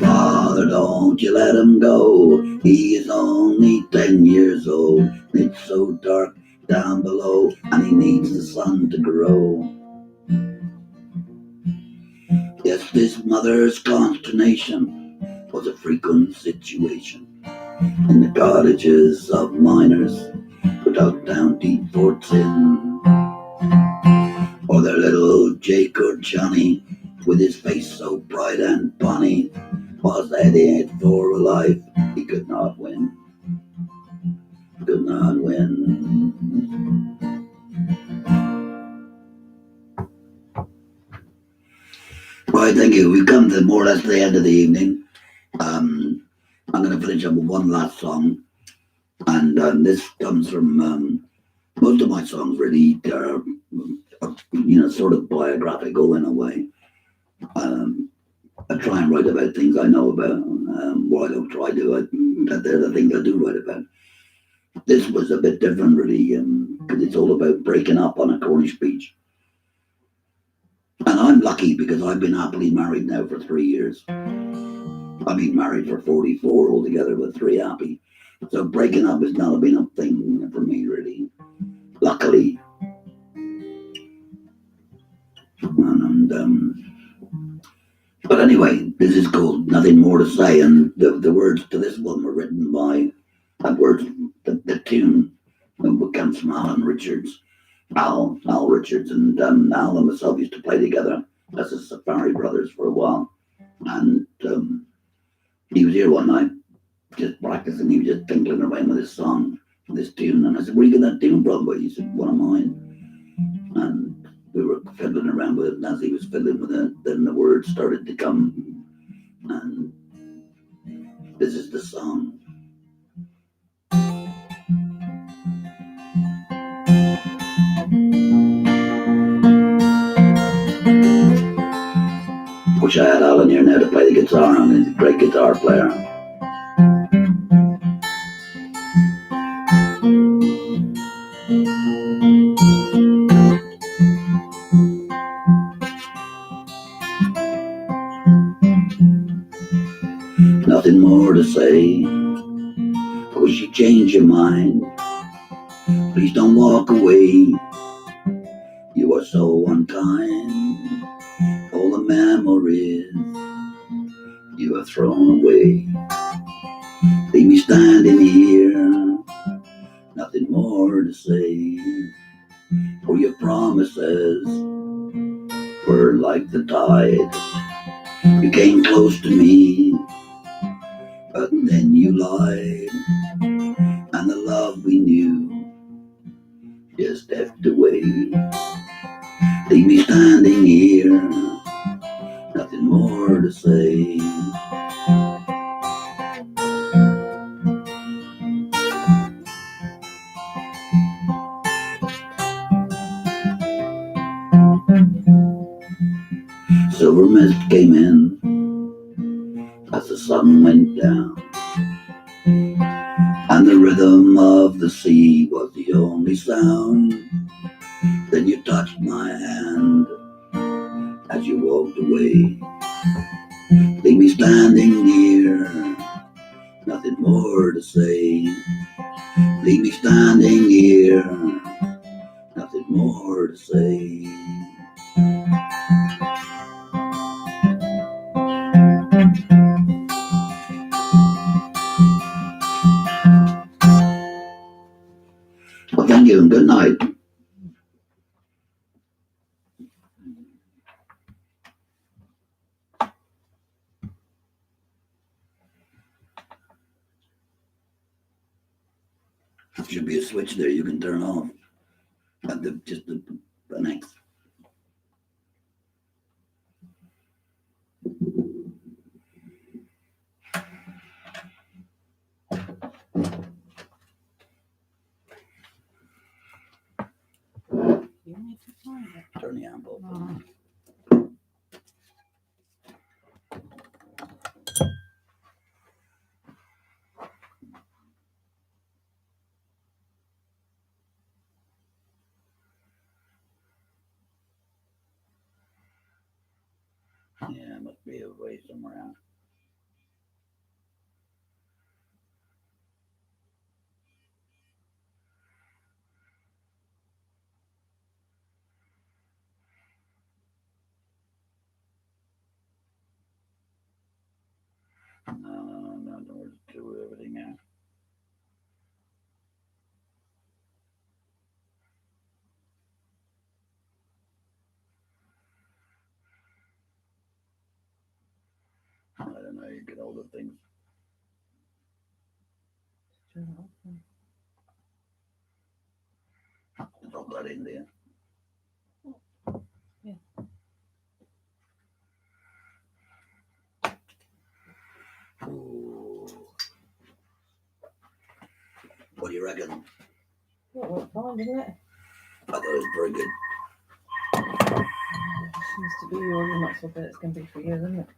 Father, don't you let him go. He is only 10 years old. It's so dark down below, and he needs the sun to grow. Yes, this mother's consternation was a frequent situation in the cottages of miners who dug down deep for tin, or their little Jake or Johnny with his face so bright and bonny was headed for a life he could not win. Could not win. Right, thank you. We've come to more or less the end of the evening. I'm going to finish up with one last song, and this comes from most of my songs. Really, are sort of biographical in a way. I try and write about things I know about. Well, I don't try to. They're the things I do write about. This was a bit different, really, because it's all about breaking up on a Cornish beach. And I'm lucky because I've been happily married now for 3 years. I've been married for 44 altogether, with 3 happy. So breaking up has not been a thing for me, really. Luckily. But anyway, this is called Nothing More to Say, and the words to this one were written by the tune comes from Alan Richards. Al Richards, and Al and myself used to play together as the Safari Brothers for a while. And he was here one night, just practicing. He was just tinkling away with this song, this tune. And I said, "Where you get that tune from?" But he said, "One of mine." And we were fiddling around with it. And as he was fiddling with it, then the words started to come. And this is the song. Wish I had Alan here now to play the guitar on. He's a great guitar player. Nothing more to say. Wish you change your mind. Please don't walk away. You are so unkind. All the memories you have thrown away. Leave me standing here. Nothing more to say. For your promises were like the tide. You came close to me, but then you lied. And the love we knew just ebbed away. Leave me standing here. Nothing more to say. Silver mist came in as the sun went down, and the rhythm of the sea was the only sound. Then you touched my hand as you walked away. Leave me standing near, nothing more to say. Leave me standing here, nothing more to say. Well, thank you and good night. There should be a switch there you can turn off. At the next. You need to find it. Turn the amp off. Oh. Yeah, it must be away somewhere else. No, where's to everything now? I don't know, you get all the things. Turn it off then. Drop that in there. Yeah. Ooh. What do you reckon? Yeah, it worked fine, didn't it? I thought it was very good. Seems to be yours, and that's what it's going to be for you, isn't it?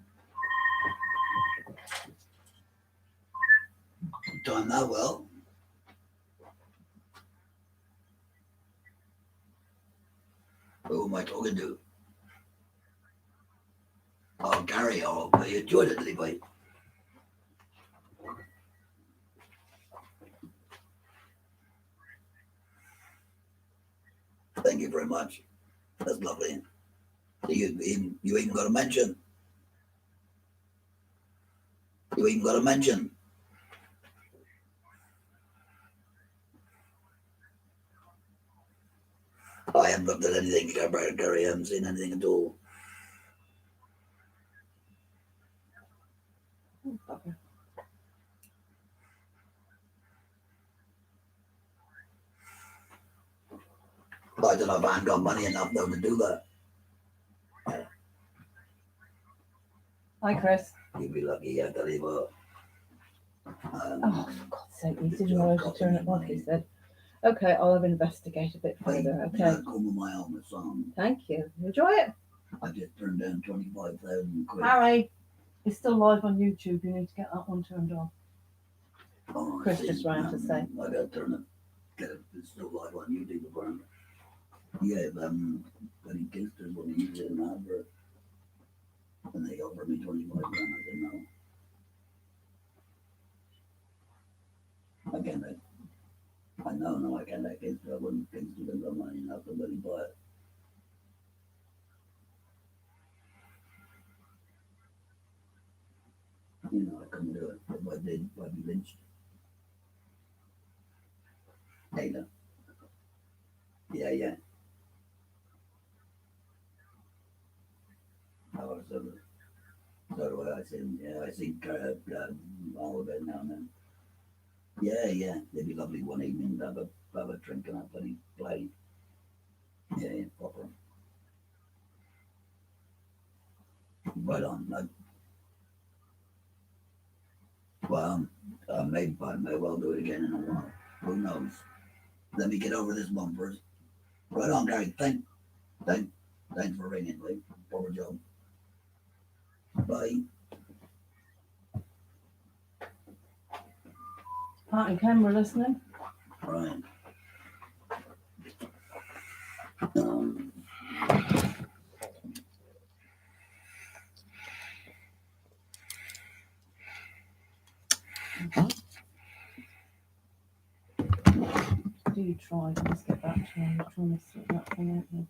Time that well. Who am I talking to? Oh, Gary. Oh, you enjoyed it, did he, mate? Thank you very much. That's lovely. You even got a mention. You even got a mention. I haven't looked at anything, Gary. I haven't seen anything at all. Oh, bugger. I don't know if I haven't got money enough though to do that. Hi, Chris. You'd be lucky, I tell you what. Oh, for God's sake, he didn't know how to turn it off, he said. Okay, I'll have investigate a bit further. Okay. Come with my helmet on. Thank you. Enjoy it. I just turned down 25,000 quid. Harry, it's still live on YouTube. You need to get that one turned on. Oh, Chris just ran to say. I gotta turn it. Get it. It's still live on YouTube. Apparently. Yeah, any gangsters want to use it in an advert, and they offered me 25 grand. I said no. I can't. I know, no, I can't let gangsters. I wouldn't gangsters have got money enough to really buy it. You know, I couldn't do it. If I did, I'd be lynched. Hey, no. Yeah. Oh, so do I. I see all of it now and then. Yeah. It'd be lovely one evening to have a drink and have a play. Yeah, proper. Right on. Well, I may well do it again in a while. Who knows? Let me get over this one first. Right on, Gary. Thanks for ringing, mate. Proper job. Bye. Pat and Ken were listening. Right. Do you try? Let's get back to him. You're trying to sort that thing out.